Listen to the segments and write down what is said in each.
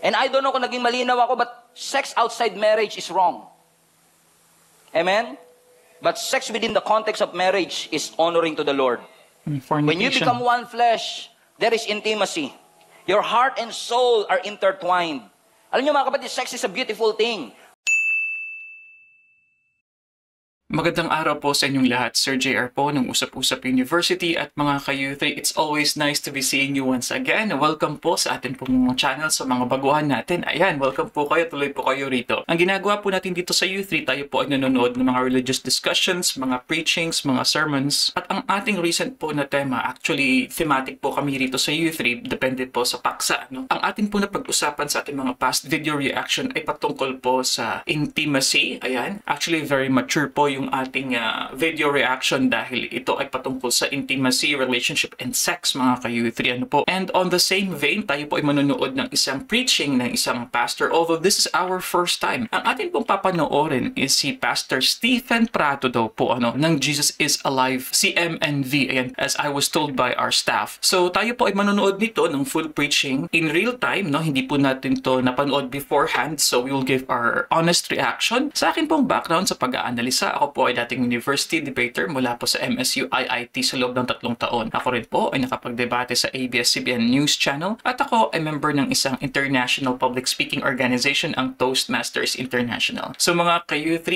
And I don't know kung naging malinaw ako, but sex outside marriage is wrong. Amen? But sex within the context of marriage is honoring to the Lord. When you become one flesh, there is intimacy. Your heart and soul are intertwined. Alam niyo mga kapatid, sex is a beautiful thing. Magandang araw po sa inyong lahat. Sir JR po ng Usap-Usap University at mga ka-U3. It's always nice to be seeing you once again. Welcome po sa atin pong mga channel, sa mga baguhan natin. Ayan, welcome po kayo. Tuloy po kayo rito. Ang ginagawa po natin dito sa U3, tayo po ay nanonood ng mga religious discussions, mga preachings, mga sermons. At ang ating recent po na tema, actually thematic po kami rito sa U3, depende po sa paksa. No? Ang atin po na pag-usapan sa ating mga past video reaction ay patungkol po sa intimacy. Ayan, actually very mature po yung ating video reaction dahil ito ay patungkol sa intimacy, relationship, and sex mga ka-U3. Ano po? And on the same vein, tayo po ay manonood ng isang preaching ng isang pastor. Although this is our first time, ang atin pong papanoorin is si Pastor Stephen Prado daw po ng Jesus is Alive CMNV. Ayan, as I was told by our staff. So tayo po ay manonood nito ng full preaching in real time. No? Hindi po natin to napanood beforehand. So we will give our honest reaction. Sa akin pong background sa pag-aanalisa, ako po ay dating university debater mula po sa MSU IIT sa loob ng 3 taon. Ako rin po ay nakapagdebate sa ABS-CBN News Channel at ako ay member ng isang international public speaking organization, ang Toastmasters International. So mga ka-U3,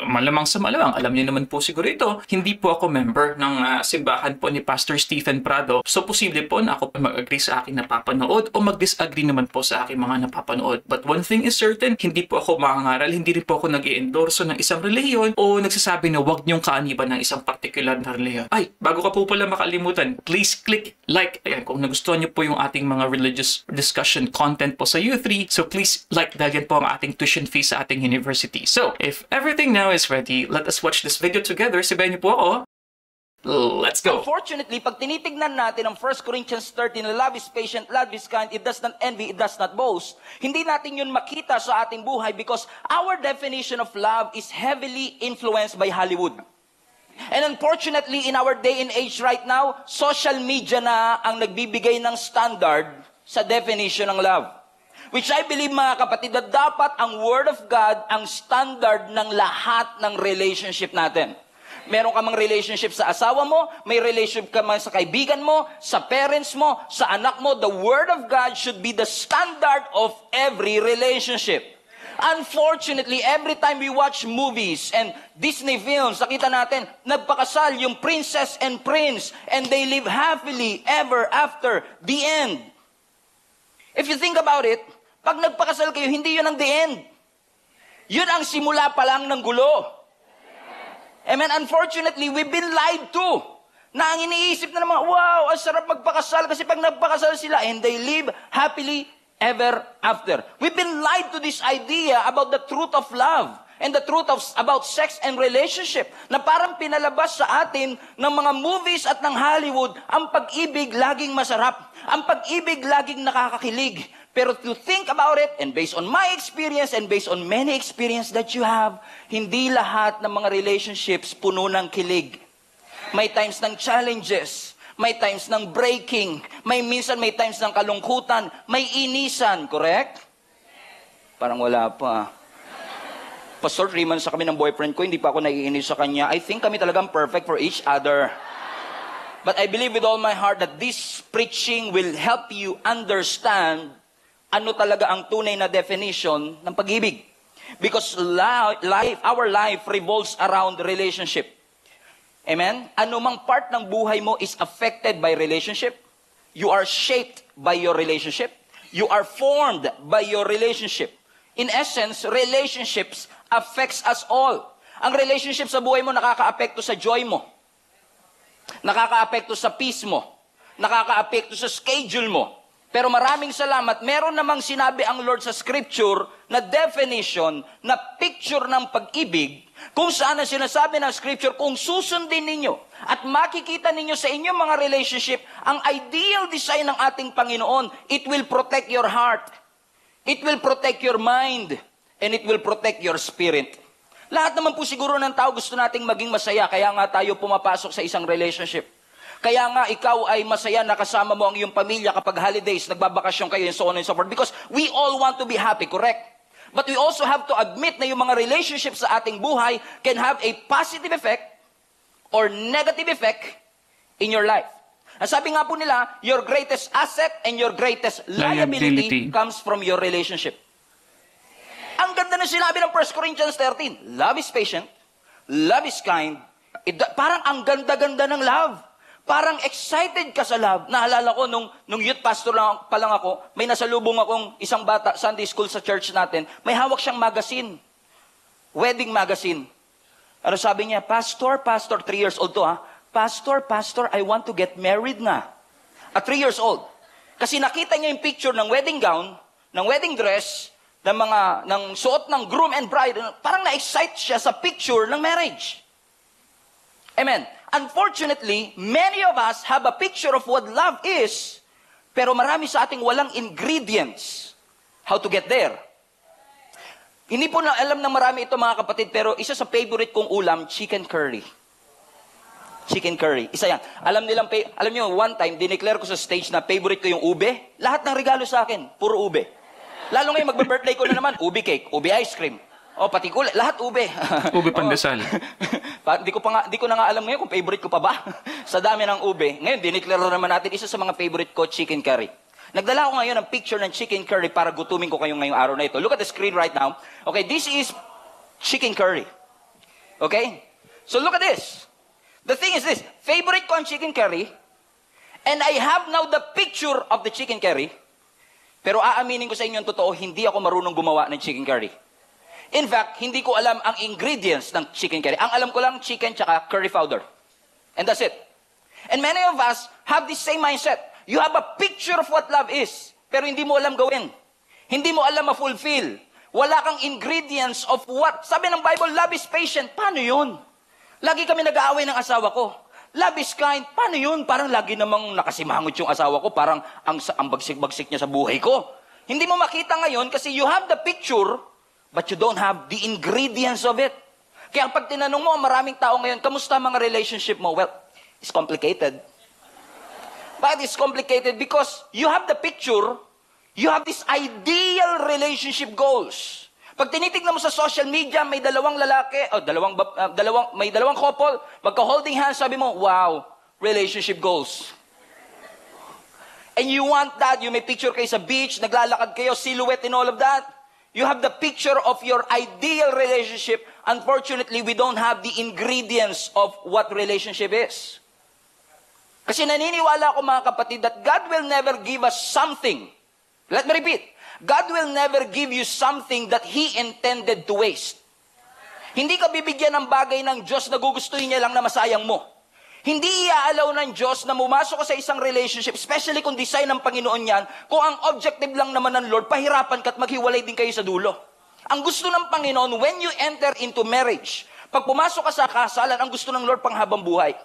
malamang sa malamang, alam niyo naman po siguro ito, hindi po ako member ng simbahan po ni Pastor Stephen Prado. So posible po na ako mag-agree sa aking napapanood o mag-disagree naman po sa aking mga napapanood. But one thing is certain, hindi po ako mangangaral, hindi rin po ako nag-i-endorso ng isang relihiyon o nagsasabi na huwag niyong kaaniban ng isang particular na relihiyon. Ay, bago ka po pala makalimutan, please click like. Ayan, kung nagustuhan niyo po yung ating mga religious discussion content po sa U3, so please like dahil yan po ang ating tuition fee sa ating university. So, if everything now is ready, let us watch this video together. Sabayan niyo po ako. Let's go. Unfortunately, pag tinitignan natin ang 1 Corinthians 13, love is patient, love is kind, it does not envy, it does not boast. Hindi natin yun makita sa ating buhay because our definition of love is heavily influenced by Hollywood. And unfortunately, in our day and age right now, social media na ang nagbibigay ng standard sa definition ng love. Which I believe mga kapatid, na dapat ang Word of God ang standard ng lahat ng relationship natin. Meron ka mang relationship sa asawa mo, may relationship ka man sa kaibigan mo, sa parents mo, sa anak mo. The Word of God should be the standard of every relationship. Unfortunately, every time we watch movies and Disney films, nakita natin, nagpakasal yung princess and prince and they live happily ever after the end. If you think about it, pag nagpakasal kayo, hindi yun ang the end. Yun ang simula pa lang ng gulo. Amen. Unfortunately, we've been lied to. Na ang iniisip na ng mga, wow, ang sarap magpakasal kasi pag nagpakasal sila and they live happily ever after. We've been lied to this idea about the truth of love and the truth about sex and relationship na parang pinalabas sa atin ng mga movies at ng Hollywood, ang pag-ibig laging masarap. Ang pag-ibig laging nakakakilig. Pero to think about it, and based on my experience and based on many experience that you have, hindi lahat ng mga relationships puno ng kilig. May times ng challenges, may times ng breaking, may times ng kalungkutan, may inisan, correct? Parang wala pa. Pastor, 3 months sa kami ng boyfriend ko, hindi pa ako naiinis sa kanya. I think kami talagang perfect for each other. But I believe with all my heart that this preaching will help you understand ano talaga ang tunay na definition ng pag-ibig. Because our life revolves around relationship. Amen? Anumang part ng buhay mo is affected by relationship. You are shaped by your relationship. You are formed by your relationship. In essence, relationships affects us all. Ang relationship sa buhay mo nakaka-apekto sa joy mo. Nakaka-apekto sa peace mo. Nakaka-apekto sa schedule mo. Pero maraming salamat, meron namang sinabi ang Lord sa Scripture na definition, na picture ng pag-ibig, kung saan ang sinasabi ng Scripture, kung susundin ninyo at makikita ninyo sa inyong mga relationship, ang ideal design ng ating Panginoon, it will protect your heart, it will protect your mind, and it will protect your spirit. Lahat naman po siguro ng tao gusto nating maging masaya, kaya nga tayo pumapasok sa isang relationship. Kaya nga ikaw ay masaya na kasama mo ang iyong pamilya kapag holidays, nagbabakasyon kayo, and so on and so forth. Because we all want to be happy, correct? But we also have to admit na yung mga relationships sa ating buhay can have a positive effect or negative effect in your life. Ang sabi nga po nila, your greatest asset and your greatest liability comes from your relationship. Ang ganda na sinabi ng 1 Corinthians 13, love is patient, love is kind. Parang ang ganda-ganda ng love. Parang excited ka sa love. Naalala ko, nung youth pastor pa lang ako, may nasalubong akong isang bata, Sunday school sa church natin, may hawak siyang magazine. Wedding magazine. Ano sabi niya? Pastor, 3 years old to ha. Pastor, I want to get married na. At 3 years old. Kasi nakita niya yung picture ng wedding gown, ng wedding dress, ng suot ng groom and bride. Parang na-excite siya sa picture ng marriage. Amen. Unfortunately, many of us have a picture of what love is, pero marami sa ating walang ingredients how to get there. Hindi po na alam ng marami ito mga kapatid, pero isa sa favorite kong ulam, chicken curry. Chicken curry. Isa yan. Alam niyo, one time, dineclare ko sa stage na favorite ko yung ube. Lahat ng regalo sa akin, puro ube. Lalo ngayon, magbe-birthday ko na naman, ube cake, ube ice cream. O, pati kulay, lahat ube. Ube pandesal. Di ko na nga alam ngayon kung favorite ko pa ba. Sa dami ng ube. Ngayon, dineclare naman natin, isa sa mga favorite ko, chicken curry. Nagdala ko ngayon ng picture ng chicken curry para gutumin ko kayo ngayong araw na ito. Look at the screen right now. Okay, this is chicken curry. Okay? So look at this. The thing is this. Favorite ko ang chicken curry. And I have now the picture of the chicken curry. Pero aaminin ko sa inyo ang totoo, hindi ako marunong gumawa ng chicken curry. In fact, hindi ko alam ang ingredients ng chicken curry. Ang alam ko lang, chicken tsaka curry powder. And that's it. And many of us have this same mindset. You have a picture of what love is, pero hindi mo alam gawin. Hindi mo alam ma-fulfill. Wala kang ingredients of what. Sabi ng Bible, love is patient. Paano yun? Lagi kami nag-aaway ng asawa ko. Love is kind. Paano yun? Parang lagi namang nakasimangot yung asawa ko. Parang ang bagsik-bagsik niya sa buhay ko. Hindi mo makita ngayon kasi you have the picture, but you don't have the ingredients of it. Kaya pag tinanong mo, maraming tao ngayon, kamusta mga relationship mo? Well, it's complicated. But it's complicated because you have the picture, you have this ideal relationship goals. Pag tinitignan mo sa social media, may dalawang lalaki, may dalawang couple, magka-holding hands, sabi mo, wow, relationship goals. And you want that, you may picture kayo sa beach, naglalakad kayo, silhouette and all of that. You have the picture of your ideal relationship. Unfortunately, we don't have the ingredients of what relationship is. Kasi naniniwala ako mga kapatid that God will never give us something. Let me repeat. God will never give you something that He intended to waste. Hindi ka bibigyan ng bagay ng Diyos na gugustuhin niya lang na masayang mo. Hindi iaalaw ng Diyos na mumasok ka sa isang relationship, especially kung design ng Panginoon yan, kung ang objective lang naman ng Lord, pahirapan ka at maghiwalay din kayo sa dulo. Ang gusto ng Panginoon, when you enter into marriage, pag pumasok ka sa kasalan, ang gusto ng Lord panghabang buhay.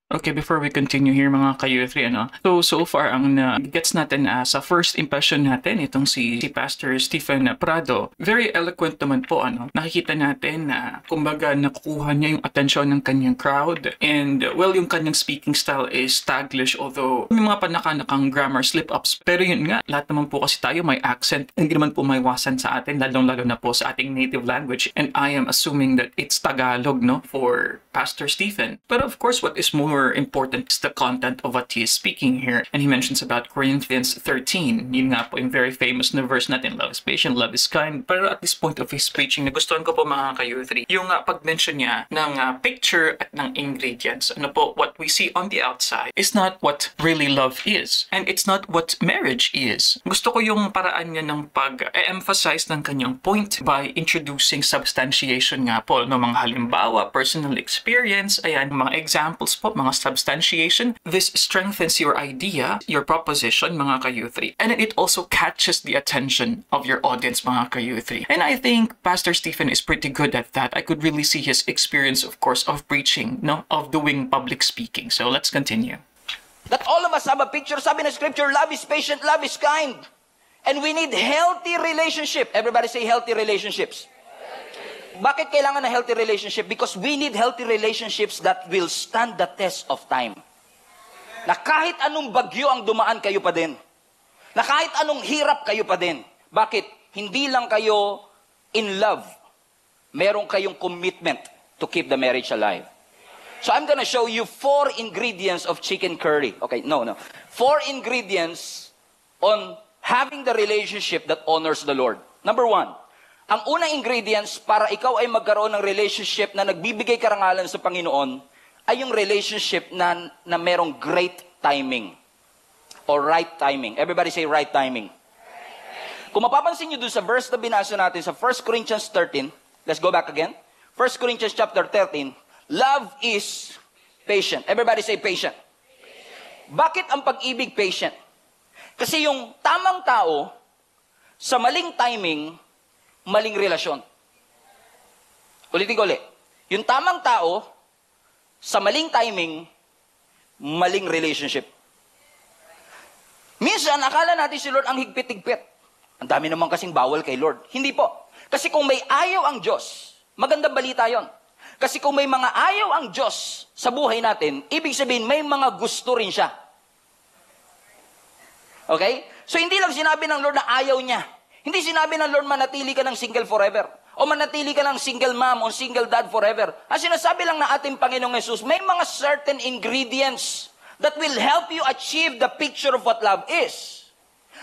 Okay, before we continue here mga ka-U3, so far ang gets natin sa first impression natin, itong si Pastor Stephen Prado, very eloquent naman po, nakikita natin na kumbaga nakukuha niya yung atensyon ng kanyang crowd, and well, yung kanyang speaking style is Taglish, although may mga panakanakang grammar slip-ups, pero yun nga, lahat naman po kasi tayo may accent, hindi naman po may iwasan sa atin, lalong-lalo na po sa ating native language, and I am assuming that it's Tagalog, for Pastor Stephen. But of course, what is more important is the content of what he is speaking here. And he mentions about Corinthians 13. Yun nga po yung very famous na verse natin, love is patient, love is kind. Pero at this point of his preaching, nagustuhan ko po mga ka-U3, yung pag-mention niya ng picture at ng ingredients. What we see on the outside is not what really love is. And it's not what marriage is. Gusto ko yung paraan niya ng pag-emphasize ng kanyang point by introducing substantiation nga po, mga halimbawa, personal experience, ayan, mga examples po, mga substantiation. This strengthens your idea, your proposition, mga ka-U3. And it also catches the attention of your audience, mga ka-U3. And I think Pastor Stephen is pretty good at that. I could really see his experience, of course, of preaching, of doing public speaking. So let's continue. That all of us have a picture. Sabi ng scripture, love is patient, love is kind. And we need healthy relationship. Everybody say healthy relationships. Bakit kailangan na healthy relationship? Because we need healthy relationships that will stand the test of time. Na kahit anong bagyo ang dumaan, kayo pa din. Na kahit anong hirap, kayo pa din. Bakit? Hindi lang kayo in love. Meron kayong commitment to keep the marriage alive. So I'm gonna show you 4 ingredients of chicken curry. Okay, no. 4 ingredients on having the relationship that honors the Lord. Number 1, ang unang ingredients para ikaw ay magkaroon ng relationship na nagbibigay karangalan sa Panginoon ay yung relationship na merong great timing. Or right timing. Everybody say right timing. Kung mapapansin nyo doon sa verse na binasa natin sa 1 Corinthians 13, let's go back again. 1 Corinthians chapter 13, love is patient. Everybody say patient. Bakit ang pag-ibig patient? Kasi yung tamang tao, sa maling timing, maling relasyon. Ulitin ko ulit. Yung tamang tao, sa maling timing, maling relationship. Minsan, akala natin si Lord ang higpit-higpit. Ang dami naman kasing bawal kay Lord. Hindi po. Kasi kung may ayaw ang Diyos, magandang balita yon. Kasi kung may mga ayaw ang Diyos sa buhay natin, ibig sabihin, may mga gusto rin siya. Okay? So, hindi lang sinabi ng Lord na ayaw niya. Hindi sinabi ng Lord, manatili ka ng single forever. O manatili ka ng single mom o single dad forever. Ang sinasabi lang na ating Panginoong Jesus, may mga certain ingredients that will help you achieve the picture of what love is.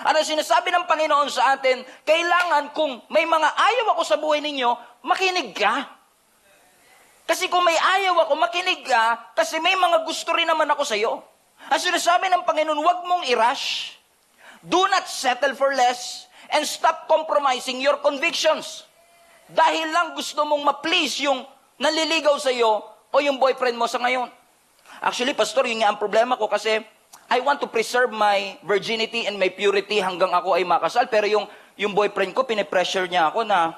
Ano sinasabi ng Panginoon sa atin, kailangan kung may mga ayaw ako sa buhay ninyo, makinig ka. Kasi kung may ayaw ako, makinig ka, kasi may mga gusto rin naman ako sa iyo. Ang sinasabi ng Panginoon, huwag mong i-rush. Do not settle for less. And stop compromising your convictions. Dahil lang gusto mong ma-please yung naliligaw sa iyo o yung boyfriend mo sa ngayon. Actually, Pastor, yun nga ang problema ko kasi I want to preserve my virginity and my purity hanggang ako ay makasal. Pero yung boyfriend ko, pinipressure niya ako na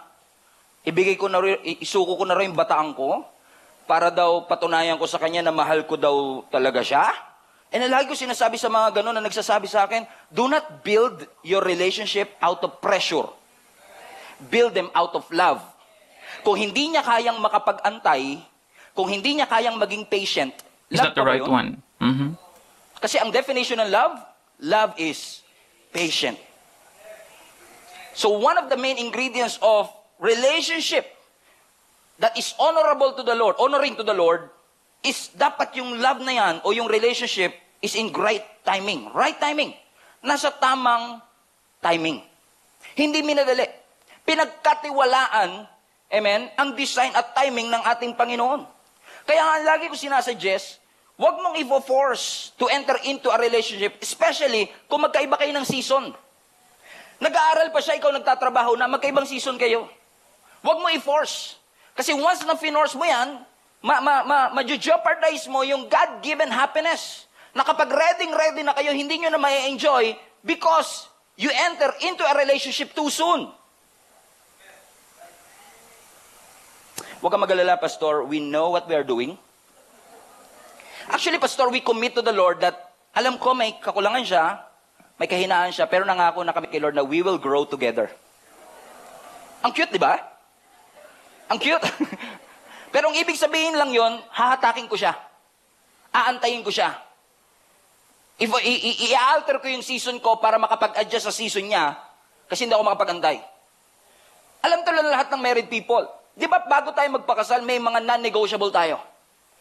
isuko ko na rin yung bataan ko para daw patunayan ko sa kanya na mahal ko daw talaga siya. And lagi ko sinasabi sa mga gano'n na nagsasabi sa akin, do not build your relationship out of pressure. Build them out of love. Kung hindi niya kayang makapag-antay, kung hindi niya kayang maging patient, Is that the right one? Mm-hmm. Kasi ang definition ng love is patient. So one of the main ingredients of relationship that is honorable to the Lord, honoring to the Lord, is dapat yung love na yan o yung relationship is in right timing. Right timing. Nasa tamang timing. Hindi minadali. Pinagkatiwalaan, amen, ang design at timing ng ating Panginoon. Kaya nga lagi ko sinasuggest, huwag mong i-force to enter into a relationship, especially kung magkaiba kayo ng season. Nag-aaral pa siya, ikaw nagtatrabaho na, magkaibang season kayo. Huwag mo i-force. Kasi once na finorce mo yan, ma-jeopardize mo yung God-given happiness. Na kapag ready na kayo, hindi nyo na ma-enjoy because you enter into a relationship too soon. Huwag kang mag-alala, Pastor. We know what we are doing. Actually, Pastor, we commit to the Lord that alam ko may kakulangan siya, may kahinaan siya, pero nangako na kami kay Lord na we will grow together. Ang cute, di ba? Ang cute. Pero ang ibig sabihin lang yon, hahatakin ko siya. Aantayin ko siya. I-alter ko yung season ko para makapag-adjust sa season niya kasi hindi ako makapag-antay. Alam talaga lahat ng married people. Di ba bago tayo magpakasal, may mga non-negotiable tayo.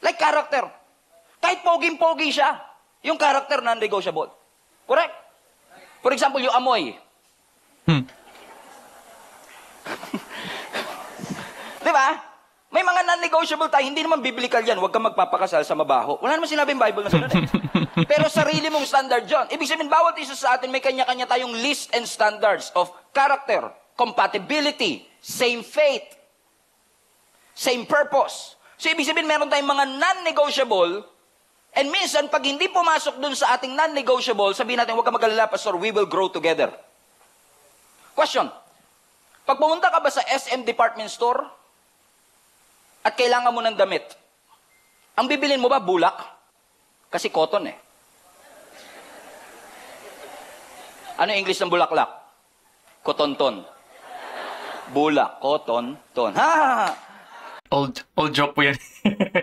Like character. Kahit poging-pogi siya, yung character non-negotiable. Correct? For example, yung amoy. Di ba? May mga non-negotiable tayo, hindi naman biblical yan. Huwag kang magpapakasal sa mabaho. Wala naman sinabing Bible na gano'n eh. Pero sarili mong standard yun. Ibig sabihin, bawat isa sa atin, may kanya-kanya tayong list and standards of character, compatibility, same faith, same purpose. So, ibig sabihin, meron tayong mga non-negotiable, and minsan, pag hindi pumasok dun sa ating non-negotiable, sabihin natin, huwag ka mag-alala, Pastor, we will grow together. Question. Pag pumunta ka ba sa SM department store, at kailangan mo ng damit, ang bibilin mo ba bulak? Kasi cotton eh. Ano yung English ng bulaklak? Kotonton. Bulak, cotton, ton. Ha! old joke po yan.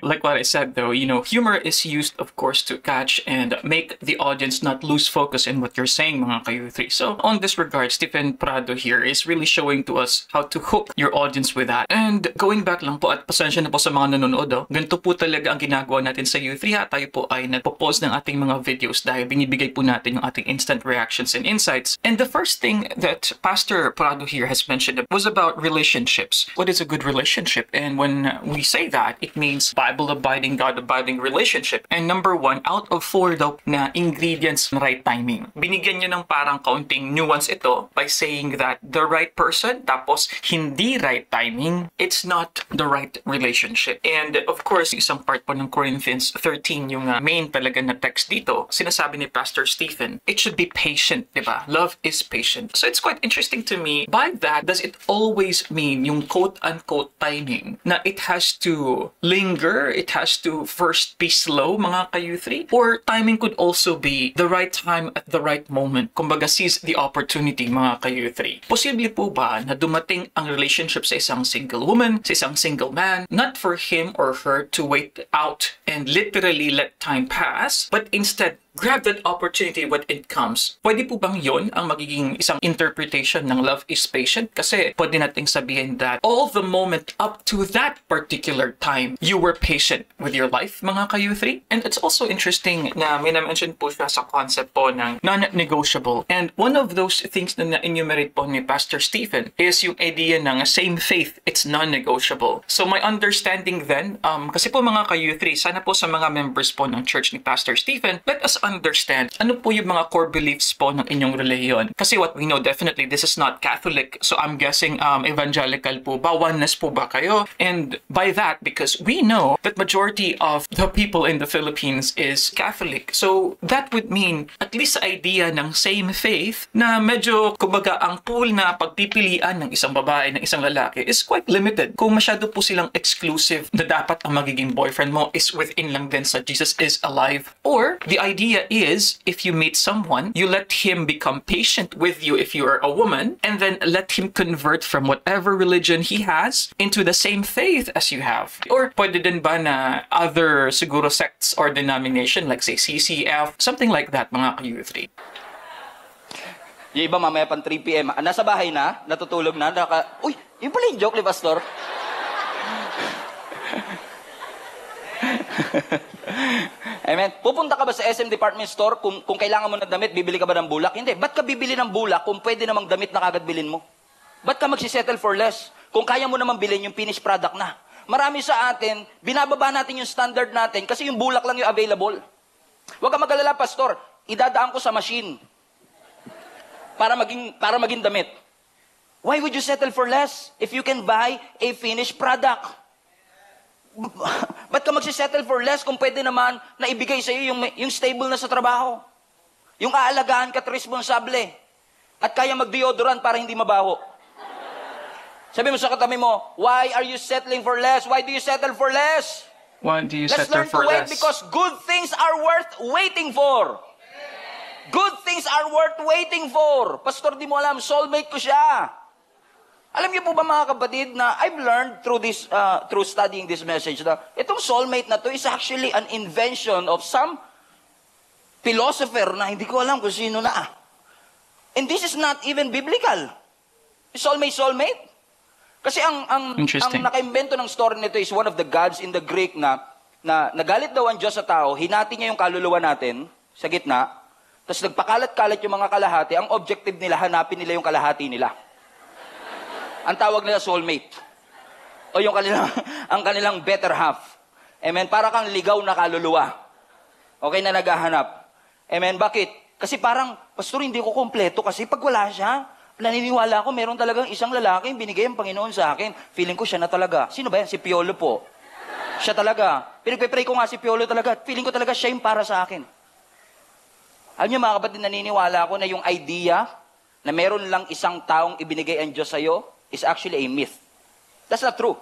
Like what I said though, humor is used of course to catch and make the audience not lose focus in what you're saying, mga ka-U3. So on this regard, Stephen Prado here is really showing to us how to hook your audience with that. And going back lang po, at pasensya na po sa mga nanonood, ganito po talaga ang ginagawa natin sa U3 ha. Tayo po ay nagpo-post ng ating mga videos dahil binibigay po natin yung ating instant reactions and insights. And the first thing that Pastor Prado here has mentioned was about relationships. What is a good relationship? And when we say that, it means Bible-abiding, God-abiding relationship. And number 1, out of 4 daw na ingredients ng right timing. Binigyan niyo ng parang kaunting nuance ito by saying that the right person, tapos hindi right timing, it's not the right relationship. And of course, isang part po ng Corinthians 13, yung main talaga na text dito, sinasabi ni Pastor Stephen, it should be patient, diba? Love is patient. So it's quite interesting to me, by that, does it always mean yung quote-unquote timing na it has to linger, it has to first be slow, mga ka-U3? Or timing could also be the right time at the right moment. Kumbaga, seize the opportunity, mga ka-U3. Posible po ba na dumating ang relationship sa isang single woman, sa isang single man, not for him or her to wait out and literally let time pass, but instead, grab that opportunity when it comes. Pwede po bang yon ang magiging isang interpretation ng love is patient? Kasi pwede nating sabihin that all the moment up to that particular time, you were patient with your life, mga ka-U3. And it's also interesting na may na-mention po siya sa concept po ng non-negotiable. And one of those things na na-enumerate po ni Pastor Stephen is yung idea ng same faith, it's non-negotiable. So my understanding then, kasi po mga ka-U3, sana po sa mga members po ng church ni Pastor Stephen, let us understand ano po yung mga core beliefs po ng inyong reliyon. Kasi what we know, definitely this is not Catholic. So I'm guessing evangelical po ba? Oneness po ba kayo? And by that, because we know that majority of the people in the Philippines is Catholic. So that would mean at least sa idea ng same faith na medyo kumbaga ang pool na pagpipilian ng isang babae, ng isang lalaki is quite limited. Kung masyado po silang exclusive na dapat ang magiging boyfriend mo is within lang din sa Jesus is alive. Or the idea is, if you meet someone, you let him become patient with you if you are a woman, and then let him convert from whatever religion he has into the same faith as you have. Or pwede din ba na other siguro sects or denomination, like say CCF, something like that, mga ka-U3. Yung iba mamaya pang 3 p.m. Nasa bahay na, natutulog na, uy, yun pala yung joke ni Pastor. Amen. Pupunta ka ba sa SM Department Store kung kailangan mo ng damit, bibili ka ba ng bulak? Hindi. Ba't ka bibili ng bulak kung pwede namang damit na kagad bilhin mo? Ba't ka magsisettle for less? Kung kaya mo namang bilhin yung finished product na. Marami sa atin, binababa natin yung standard natin kasi yung bulak lang yung available. Huwag ka mag-alala, Pastor. Idadaan ko sa machine para maging damit. Why would you settle for less if you can buy a finished product? Ba't ka magsisettle for less kung pwede naman na ibigay sa iyo yung stable na sa trabaho? Yung aalagaan ka at responsable. At kaya mag-deodorant para hindi mabaho. Sabi mo sa katabi mo, why are you settling for less? Why do you settle for less? Why do you Let's settle learn for to wait less? because good things are worth waiting for. Good things are worth waiting for. Pastor, di mo alam, soulmate ko siya. Alam niyo po ba mga kapatid na I've learned through studying this message na itong soulmate na to is actually an invention of some philosopher na hindi ko alam kung sino na. And this is not even biblical. Soulmate. Kasi ang nakaimbento ng story nito is one of the gods in the Greek na nagalit daw ang Diyos sa tao, hinati niya yung kaluluwa natin sa gitna, tapos nagpakalat-kalat yung mga kalahati, ang objective nila, hanapin nila yung kalahati nila. Ang tawag nila soulmate. O yung ang kanilang better half. Amen? Para kang ligaw na kaluluwa. Okay na naghahanap. Amen? Bakit? Kasi parang, Pastor, hindi ko kompleto kasi pag wala siya, naniniwala ko meron talagang isang lalaki binigay ang Panginoon sa akin. Feeling ko siya na talaga. Sino ba yan? Si Piolo po. Siya talaga. Pinagpe-pray ko nga si Piolo talaga. Feeling ko talaga siya yung para sa akin. Alam niyo mga kapatid, naniniwala ko na yung idea na meron lang isang taong ibinigay ang Diyos sa'yo is actually a myth. That's not true.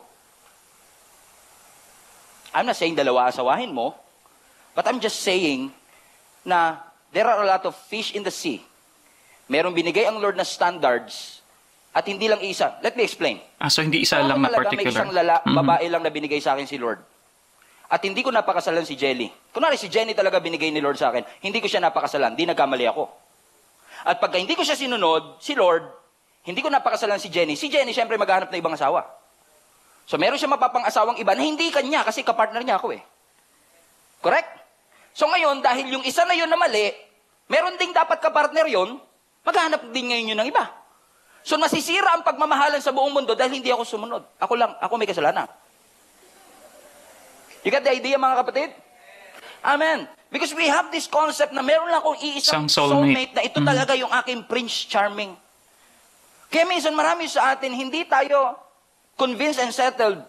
I'm not saying dalawa asawahin mo, but I'm just saying na there are a lot of fish in the sea. Merong binigay ang Lord na standards At hindi lang isa. Let me explain. So hindi isa lang na Talaga, may particular. isang babae lang na binigay sa akin si Lord. At hindi ko napakasalan si Jelly. Kunwari, si Jenny talaga binigay ni Lord sa akin. Hindi ko siya napakasalan. Hindi nagkamali ako. At pagka hindi ko siya sinunod, si Lord, hindi ko napakasalan si Jenny. Si Jenny, syempre maghahanap ng ibang asawa. So meron siya mapapang-asawang iba na hindi kanya kasi kapartner niya ako eh. Correct? So ngayon, dahil yung isa na yun na mali, meron ding dapat kapartner yun, maghahanap din ngayon yun ng iba. So masisira ang pagmamahalan sa buong mundo dahil hindi ako sumunod. Ako may kasalanan. You get the idea, mga kapatid? Amen. Because we have this concept na meron lang akong iisang soulmate na ito talaga yung aking Prince Charming. Kaya minsan marami sa atin, hindi tayo convinced and settled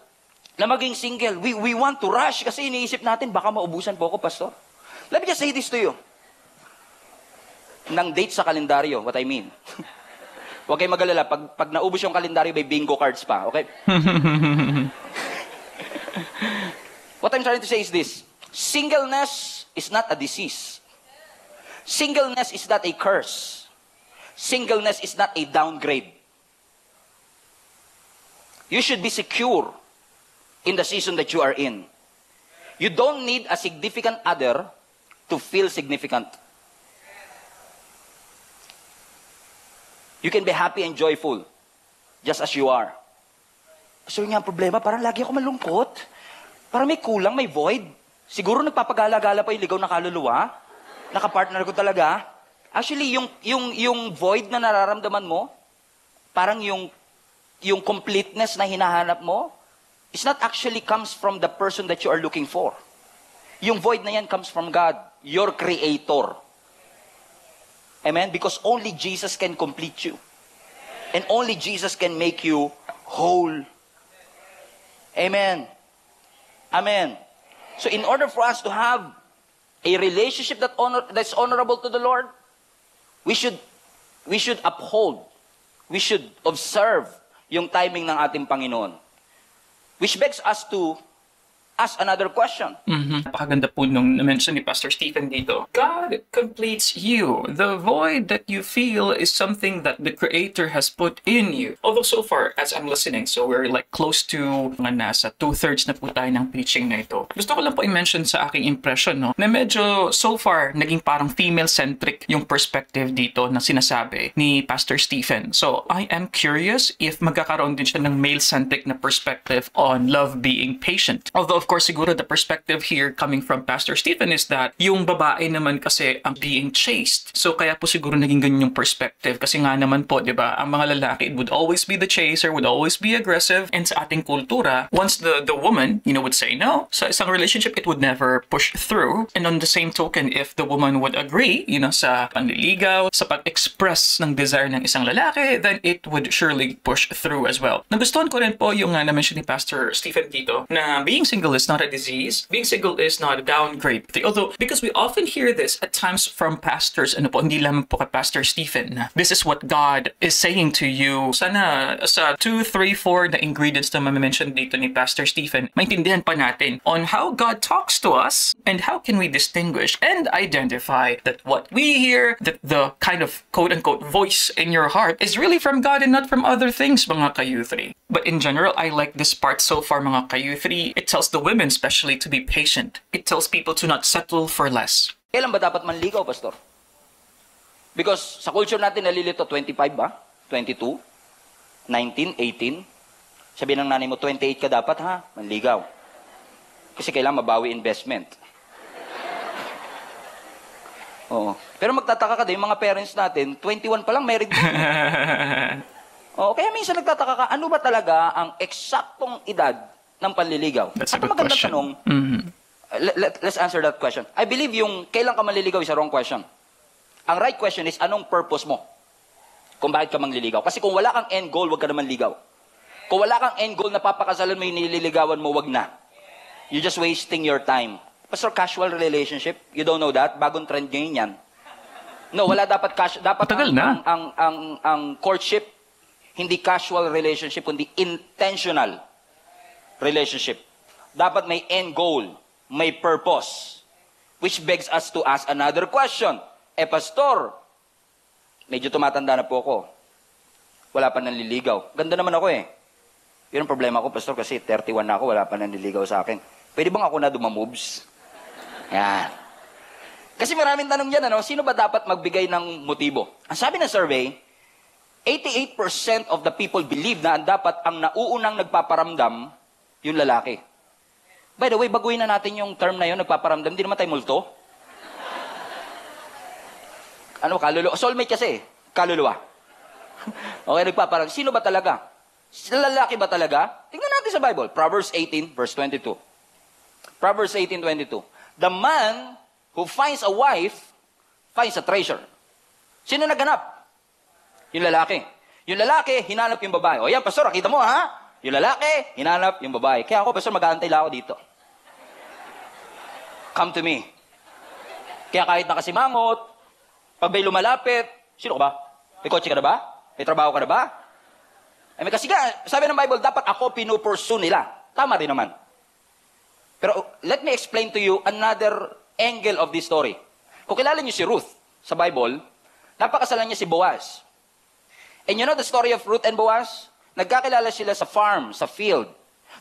na maging single. We want to rush kasi iniisip natin, baka maubusan po ako, pastor. Let me just say this to you. Nang date sa kalendaryo, what I mean. Huwag kayong mag-alala, pag naubos yung kalendaryo, may bingo cards pa, okay? What I'm trying to say is this. Singleness is not a disease. Singleness is not a curse. Singleness is not a downgrade. You should be secure in the season that you are in. You don't need a significant other to feel significant. You can be happy and joyful just as you are. So yung problema, parang lagi ako malungkot. Parang may kulang, may void. Siguro nagpapagala-gala pa yung ligaw na kaluluwa. Nakapartner ko talaga. Actually, yung void na nararamdaman mo, parang yung completeness na hinahanap mo, it's not actually comes from the person that you are looking for. Yung void na yan comes from God, your Creator. Amen? Because only Jesus can complete you. And only Jesus can make you whole. Amen. Amen. So in order for us to have a relationship that's honorable to the Lord, we should uphold, we should observe yung timing ng ating Panginoon. Which begs us to ask another question. Napakaganda po nung na-mention ni Pastor Stephen dito. God completes you. The void that you feel is something that the Creator has put in you. Although so far, as I'm listening, so we're like close to mga nasa 2/3 na po tayo ng preaching na ito. Gusto ko lang po i-mention sa aking impression, no, na medyo so far, naging parang female-centric yung perspective dito na sinasabi ni Pastor Stephen. So, I am curious if magkakaroon din siya ng male-centric na perspective on love being patient. Although, of course, siguro the perspective here coming from Pastor Stephen is that yung babae naman kasi ang being chaste. So kaya po siguro naging ganyan yung perspective. Kasi nga naman po, di ba, ang mga lalaki, it would always be the chaser, would always be aggressive. And sa ating kultura, once the woman, would say no, sa isang relationship, it would never push through. And on the same token, if the woman would agree, sa panliligaw, sa pag-express ng desire ng isang lalaki, then it would surely push through as well. Nagustuhan ko rin po yung na-mention ni Pastor Stephen dito, na being single is not a disease. Being single is not a downgrade. Although, because we often hear this at times from pastors, hindi lamang po kay Pastor Stephen, na this is what God is saying to you. Sana sa 2, 3, 4 na ingredients na ma-mention dito ni Pastor Stephen, maintindihan pa natin on how God talks to us and how can we distinguish and identify that what we hear, that the kind of quote-unquote voice in your heart is really from God and not from other things, mga ka-U3. But in general, I like this part so far, mga ka-U3. It tells the women especially to be patient. It tells people to not settle for less. Kailan ba dapat manligaw, Pastor? Because sa culture natin nalilito, 25 ba? 22? 19? 18? Sabihin ng nanay mo, 28 ka dapat ha, manligaw. Kasi kailangan mabawi investment. Oo. Pero magtataka ka din, mga parents natin, 21 pa lang married. Oo, kaya minsan nagtataka ka, ano ba talaga ang eksaktong edad ng panliligaw? That's a At good magandang question. tanong, let's answer that question. I believe yung kailan ka manliligaw is a wrong question. Ang right question is, anong purpose mo? Kung bakit ka manliligaw. Kasi kung wala kang end goal, wag ka naman ligaw. Kung wala kang end goal na papakasalan mo yung nililigawan mo, wag na. You're just wasting your time. Pastor, casual relationship, you don't know that? Bagong trend ngayon yan. No, wala dapat dapat Matagal na. ang courtship, hindi casual relationship, kundi intentional relationship. Dapat may end goal, may purpose. Which begs us to ask another question. Pastor, medyo tumatanda na po ako. wala pa nanliligaw. Ganda naman ako eh. Yun ang problema ko, Pastor, kasi 31 na ako, wala pa nanliligaw sa akin. Pwede bang ako na dumamoves? Yan. Kasi maraming tanong yan, ano? Sino ba dapat magbigay ng motibo? Ang sabi ng survey, 88% of the people believe na dapat ang nauunang nagpaparamdam, yung lalaki. By the way, baguhin na natin yung term na yun, nagpaparamdam. Hindi naman tayo multo. Ano, kaluluwa? Soulmate kasi, kaluluwa. Okay, nagpaparamdam. Sino ba talaga? Lalaki ba talaga? Tingnan natin sa Bible. Proverbs 18, verse 22. Proverbs 18:22. The man who finds a wife finds a treasure. Sino naghanap? Yung lalaki. Yung lalaki, hinanap yung babae. O yan, Pastor, kita mo ha? Yung lalaki, hinanap yung babae. Kaya ako, Pastor, mag-aantay lang ako dito. Come to me. Kaya kahit nakasimangot, pag may lumalapit, sino ka ba? May kotse ka na ba? May trabaho ka na ba? Eh, kasi nga, sabi ng Bible, dapat ako pinupursue nila. Tama rin naman. Pero let me explain to you another angle of this story. Kung kilala niyo si Ruth sa Bible, napakasalan niya si Boaz. And you know the story of Ruth and Boaz? Nagkakilala sila sa farm, sa field.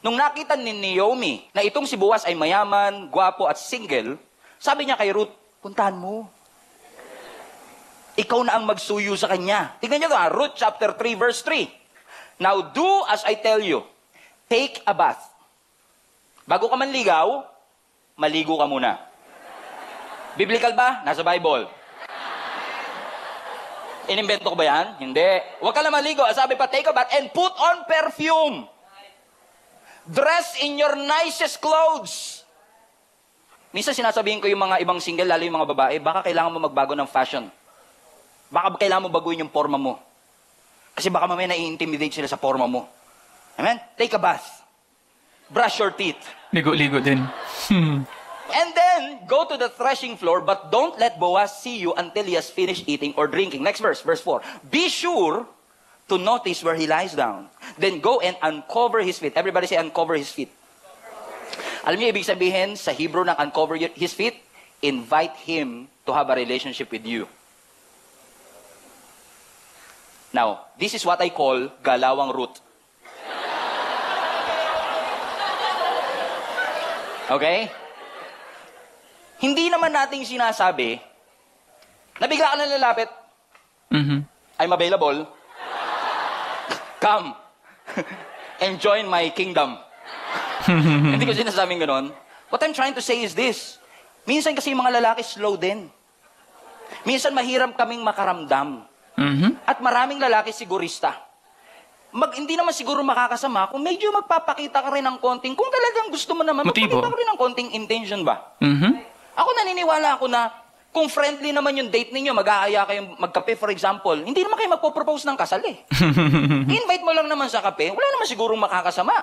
Nung nakita ni Naomi na itong si Boaz ay mayaman, gwapo at single, sabi niya kay Ruth, puntahan mo. Ikaw na ang magsuyo sa kanya. Tingnan niyo ito, Ruth chapter 3 verse 3. Now do as I tell you. Take a bath. Bago ka manligaw, maligo ka muna. Biblical ba? Nasa Bible. Inimbento ko ba yan? Hindi. Huwag ka na maligo. Sabi pa, take a bath and put on perfume. Dress in your nicest clothes. Minsan sinasabihin ko yung mga ibang single, lalo yung mga babae, baka kailangan mo magbago ng fashion. Baka kailangan mo baguhin yung forma mo. Kasi baka mamaya nai-intimidate sila sa forma mo. Amen? Take a bath. Brush your teeth. Ligo-ligo din. And then, go to the threshing floor, but don't let Boaz see you until he has finished eating or drinking. Next verse, verse 4. Be sure to notice where he lies down. Then go and uncover his feet. Everybody say, uncover his feet. Alam niyo, ibig sabihin, sa Hebrew ng uncover his feet, invite him to have a relationship with you. Now, this is what I call galawang root. Okay? Hindi naman nating sinasabi na bigla ka na lalapit. I'm available. Come. And join my kingdom. Hindi ko sinasabing ganon. What I'm trying to say is this. Minsan kasi yung mga lalaki slow din. Minsan mahirap kaming makaramdam. At maraming lalaki sigurista. Hindi naman siguro makakasama kung medyo magpapakita ka rin ng konting, kung talagang gusto mo naman, motibo. magpapakita ka rin ng konting intention ba? Ako naniniwala ako na kung friendly naman yung date ninyo, mag-aaya kayong magkape for example, hindi naman kayo magpo-propose ng kasal eh. Invite mo lang naman sa kape, wala naman sigurong makakasama.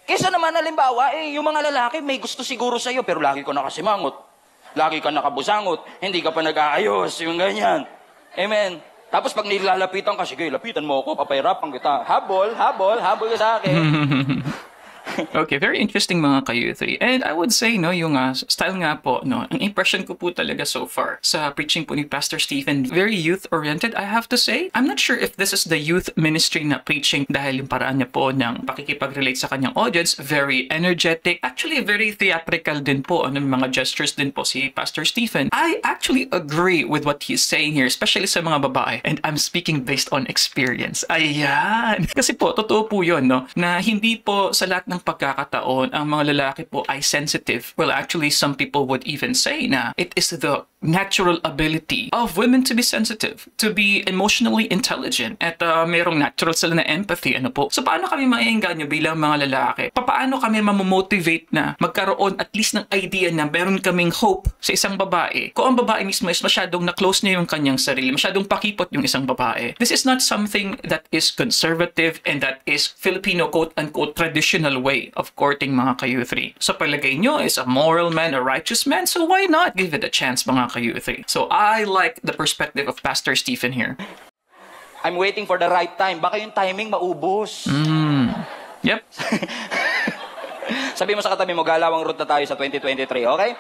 Kesa naman halimbawa, yung mga lalaki may gusto siguro sa'yo, pero lagi ko nakasimangot. Lagi ka nakabusangot, hindi ka pa nag-aayos, yung ganyan. Amen. Tapos pag nilalapitan ka, sige, lapitan mo ako, papahirapan kita. Habol ka sa akin. Okay, very interesting mga ka-U3. And I would say, no, yung style nga po, no, ang impression ko po talaga so far sa preaching po ni Pastor Stephen, very youth-oriented, I have to say. I'm not sure if this is the youth ministry na preaching dahil yung paraan niya po ng pakikipag-relate sa kanyang audience, very energetic, actually very theatrical din po, mga gestures din po si Pastor Stephen. I actually agree with what he's saying here, especially sa mga babae, and I'm speaking based on experience. Ayan! Kasi po, totoo po yun, no, na hindi po sa lahat ng pagkakataon ang mga lalaki po ay sensitive. Well, actually, some people would even say na it is the natural ability of women to be sensitive, to be emotionally intelligent, at merong natural sila na empathy. Ano po? So, paano kami maiengganyo bilang mga lalaki? Paano kami mamomotivate na magkaroon at least ng idea na meron kaming hope sa isang babae? Kung ang babae mismo is masyadong na-close niya yung kanyang sarili, masyadong pakipot yung isang babae. This is not something that is conservative and that is Filipino quote-unquote traditional way of courting mga ka-U3. So, palagay nyo is a moral man, a righteous man, so why not give it a chance mga ka-U3? So, I like the perspective of Pastor Stephen here. I'm waiting for the right time. Baka yung timing maubos. Yep. Sabi mo sa katabi mo, galawang route na tayo sa 2023, okay?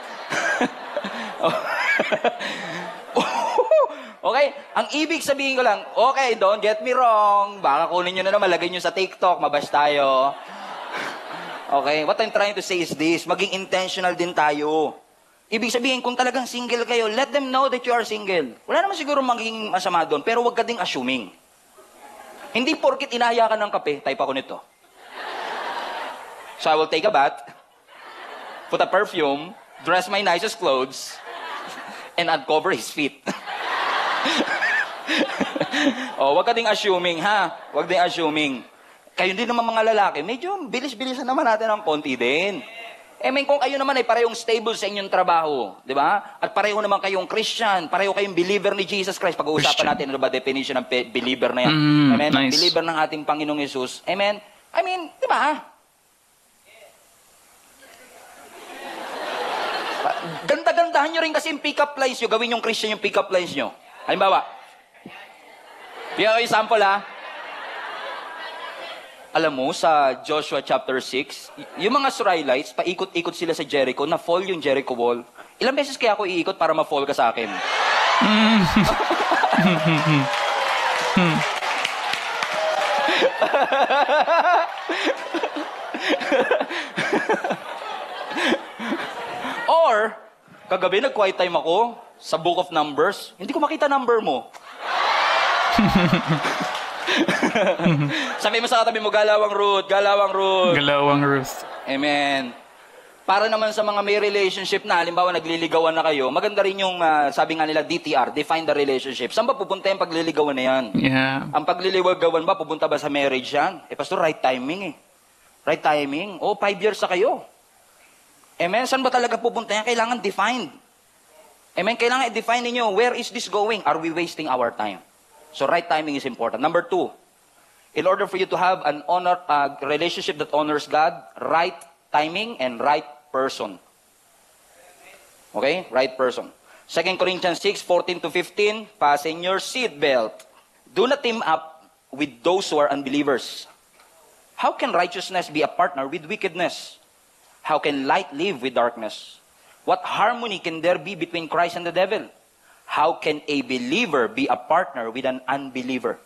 Okay? Ang ibig sabihin ko lang, okay, don't get me wrong. Baka kunin nyo na naman, lagay nyo sa TikTok, mabash tayo. Okay? What I'm trying to say is this, maging intentional din tayo. Ibig sabihin, kung talagang single kayo, let them know that you are single. Wala naman siguro magiging masama doon, pero wag ka ding assuming. Hindi porkit inaya ka ng kape, type ako nito. So I will take a bath, put a perfume, dress my nicest clothes, and uncover his feet. Oh, wag ka ding assuming, ha? Wag ding assuming. Kayo din naman mga lalaki, medyo bilis-bilisan naman natin ang konti din. Kung kayo naman ay parehong stable sa inyong trabaho, di ba? At pareho naman kayong Christian, pareho kayong believer ni Jesus Christ. Pag-uusapan natin ano ba definition ng believer na yan. Amen? Nice. Believer ng ating Panginoong Jesus. Amen? Di ba? Ganda-gandahan nyo rin kasi yung pick-up lines nyo. Gawin yung Christian yung pick-up lines nyo. Halimbawa, yung example alam mo, sa Joshua chapter 6, yung mga Israelites, paikot-ikot sila sa Jericho, na-fall yung Jericho wall. Ilang beses kaya ako iikot para ma-fall ka sa akin? Or, kagabi nag-quiet time ako sa Book of Numbers, hindi ko makita number mo. Sabi mo sa katabi mo, galawang Ruth, galawang Ruth. Galawang Ruth. Amen. Para naman sa mga may relationship na, halimbawa nagliligawan na kayo, maganda rin yung, sabi nga nila, DTR, define the relationship. Saan ba pupunta yung pagliligawan na yan? Yeah. Ang pagliligawan ba, pupunta ba sa marriage yan? Pastor, right timing Right timing? 5 years na kayo. Amen? Saan ba talaga pupunta yan? Kailangan defined. Amen? Kailangan i-define ninyo, where is this going? Are we wasting our time? So right timing is important. Number 2, in order for you to have an relationship that honors God, right timing and right person. Okay? Right person. 2 Corinthians 6:14-15, fasten your seatbelt. Do not team up with those who are unbelievers. How can righteousness be a partner with wickedness? How can light live with darkness? What harmony can there be between Christ and the devil? How can a believer be a partner with an unbeliever?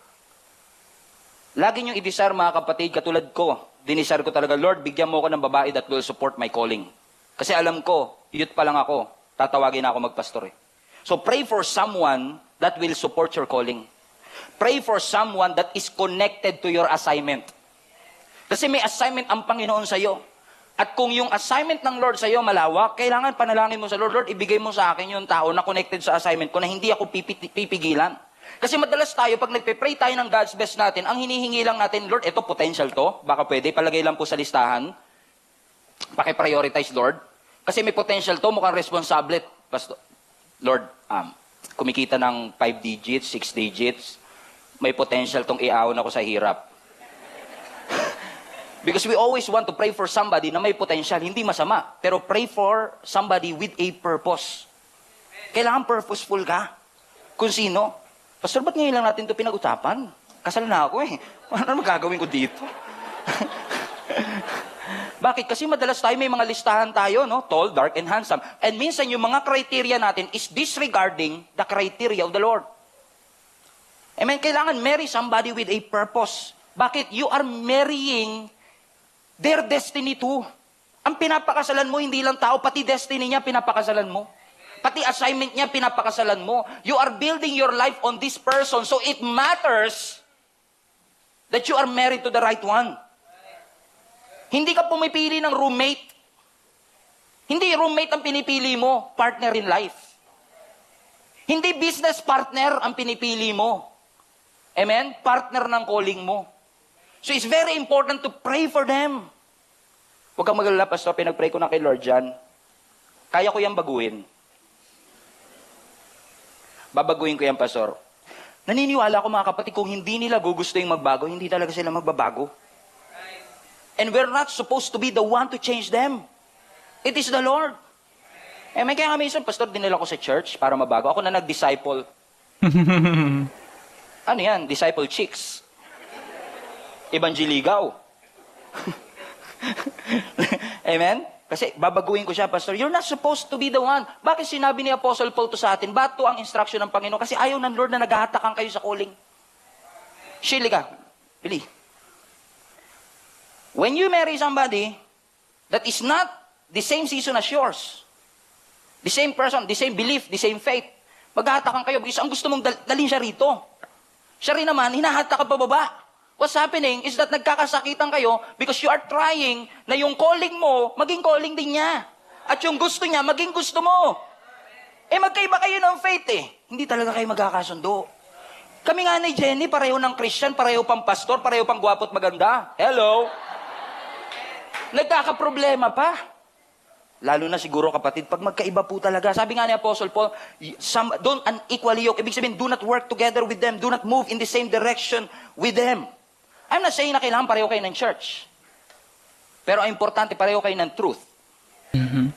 Lagi niyong i-desire, mga kapatid, katulad ko. Dinisire ko talaga, Lord, bigyan mo ako ng babae that will support my calling. Kasi alam ko, youth pa lang ako, tatawagin na ako magpastor. So pray for someone that will support your calling. Pray for someone that is connected to your assignment. Kasi may assignment ang Panginoon sa'yo. At kung yung assignment ng Lord sa'yo malawak, kailangan panalangin mo sa Lord, Lord, ibigay mo sa akin yung tao na connected sa assignment ko na hindi ako pipigilan. Kasi madalas tayo, pag nagpe-pray tayo ng God's best natin, ang hinihingi lang natin, Lord, ito potential to, baka pwede, palagay lang po sa listahan. Paki-prioritize, Lord. Kasi may potential to, mukhang responsable. Pastor, Lord, kumikita ng 5 digits, 6 digits, may potential tong iaon ako sa hirap. Because we always want to pray for somebody na may potential, hindi masama. Pero pray for somebody with a purpose. Kailangan purposeful ka. Kung sino. Pastor, ba't ngayon lang natin ito pinag-usapan? Kasal na ako Ano magagawin ko dito? Bakit? Kasi madalas tayo may mga listahan tayo, no? Tall, dark, and handsome. And minsan yung mga criteria natin is disregarding the criteria of the Lord. Amen? Kailangan marry somebody with a purpose. Bakit? You are marrying their destiny too. Ang pinapakasalan mo, hindi lang tao, pati destiny niya pinapakasalan mo. Pati assignment niya pinapakasalan mo. You are building your life on this person, so it matters that you are married to the right one. Hindi ka pumipili ng roommate. Hindi roommate ang pinipili mo, partner in life. Hindi business partner ang pinipili mo. Amen? Partner ng calling mo. So it's very important to pray for them. Huwag kang magalala, Pastor, pinag-pray ko na kay Lord dyan. Kaya ko yan baguhin. Babaguhin ko yan, Pastor. Naniniwala ko, mga kapatid, kung hindi nila gugusto yung magbago, hindi talaga sila magbabago. And we're not supposed to be the one to change them. It is the Lord. May kaya nga minsan, Pastor, dinala ko sa church para mabago. Ako na nag-disciple. Ano yan? Disciple chicks. Evangelligaw. Amen? Kasi babaguhin ko siya, Pastor. You're not supposed to be the one. Bakit sinabi ni Apostle Paul to sa atin? Ba't to ang instruction ng Panginoon? Kasi ayaw ng Lord na naghahatakan kayo sa calling. Shili ka. Bili. When you marry somebody that is not the same season as yours, the same person, the same belief, the same faith, maghahatakan kayo because ang gusto mong dalhin siya rito. Siya rin naman, hinahatak ka pababa. What's happening is that nagkakasakitan kayo because you are trying na yung calling mo, maging calling din niya. At yung gusto niya, maging gusto mo. Magkaiba kayo ng faith Hindi talaga kayo magkakasundo. Kami nga ni Jenny, pareho ng Christian, pareho pang pastor, pareho pang gwapo at maganda. Hello? Nagkakaproblema pa. Lalo na siguro kapatid, pag magkaiba po talaga. Sabi nga ni Apostle Paul, don't unequally yoke. Ibig sabihin, do not work together with them. Do not move in the same direction with them. I'm not saying na kailangan pareho kayo ng church. Pero ang importante, pareho kayo ng truth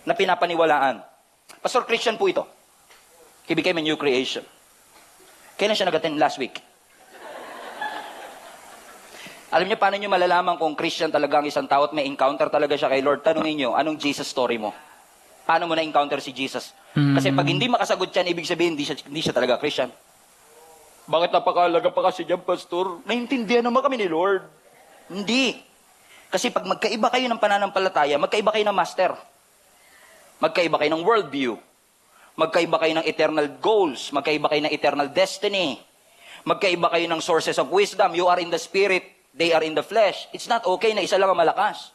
na pinapaniwalaan. Pastor Christian po ito. He became a new creation. Kailan siya nag-attend last week? Alam niyo, paano niyo malalaman kung Christian talaga ang isang tao at may encounter talaga siya kay Lord? Tanungin niyo, anong Jesus story mo? Paano mo na-encounter si Jesus? Kasi pag hindi makasagot yan, ibig sabihin, hindi siya talaga Christian. Bakit napakalaga pa kasi dyan, Pastor? Naintindihan naman kami ni Lord. Hindi. Kasi pag magkaiba kayo ng pananampalataya, magkaiba kayo ng master. Magkaiba kayo ng worldview. Magkaiba kayo ng eternal goals. Magkaiba kayo ng eternal destiny. Magkaiba kayo ng sources of wisdom. You are in the spirit. They are in the flesh. It's not okay na isa lang ang malakas.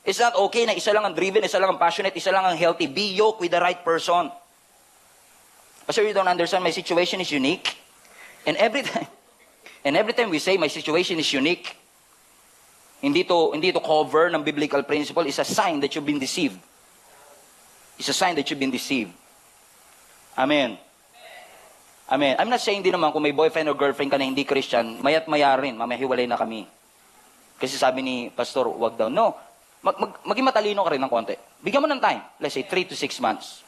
It's not okay na isa lang ang driven, isa lang ang passionate, isa lang ang healthy. Be yoked with the right person. Pastor, you don't understand, my situation is unique. And every time we say my situation is unique, hindi to cover ng biblical principle, is a sign that you've been deceived. It's a sign that you've been deceived. Amen. Amen. I'm not saying din naman kung may boyfriend or girlfriend ka na hindi Christian, maya't maya rin, mamahiwalay na kami. Kasi sabi ni Pastor, wag daw. No. Maging matalino ka rin ng konti. Bigyan mo ng time. Let's say 3 to 6 months.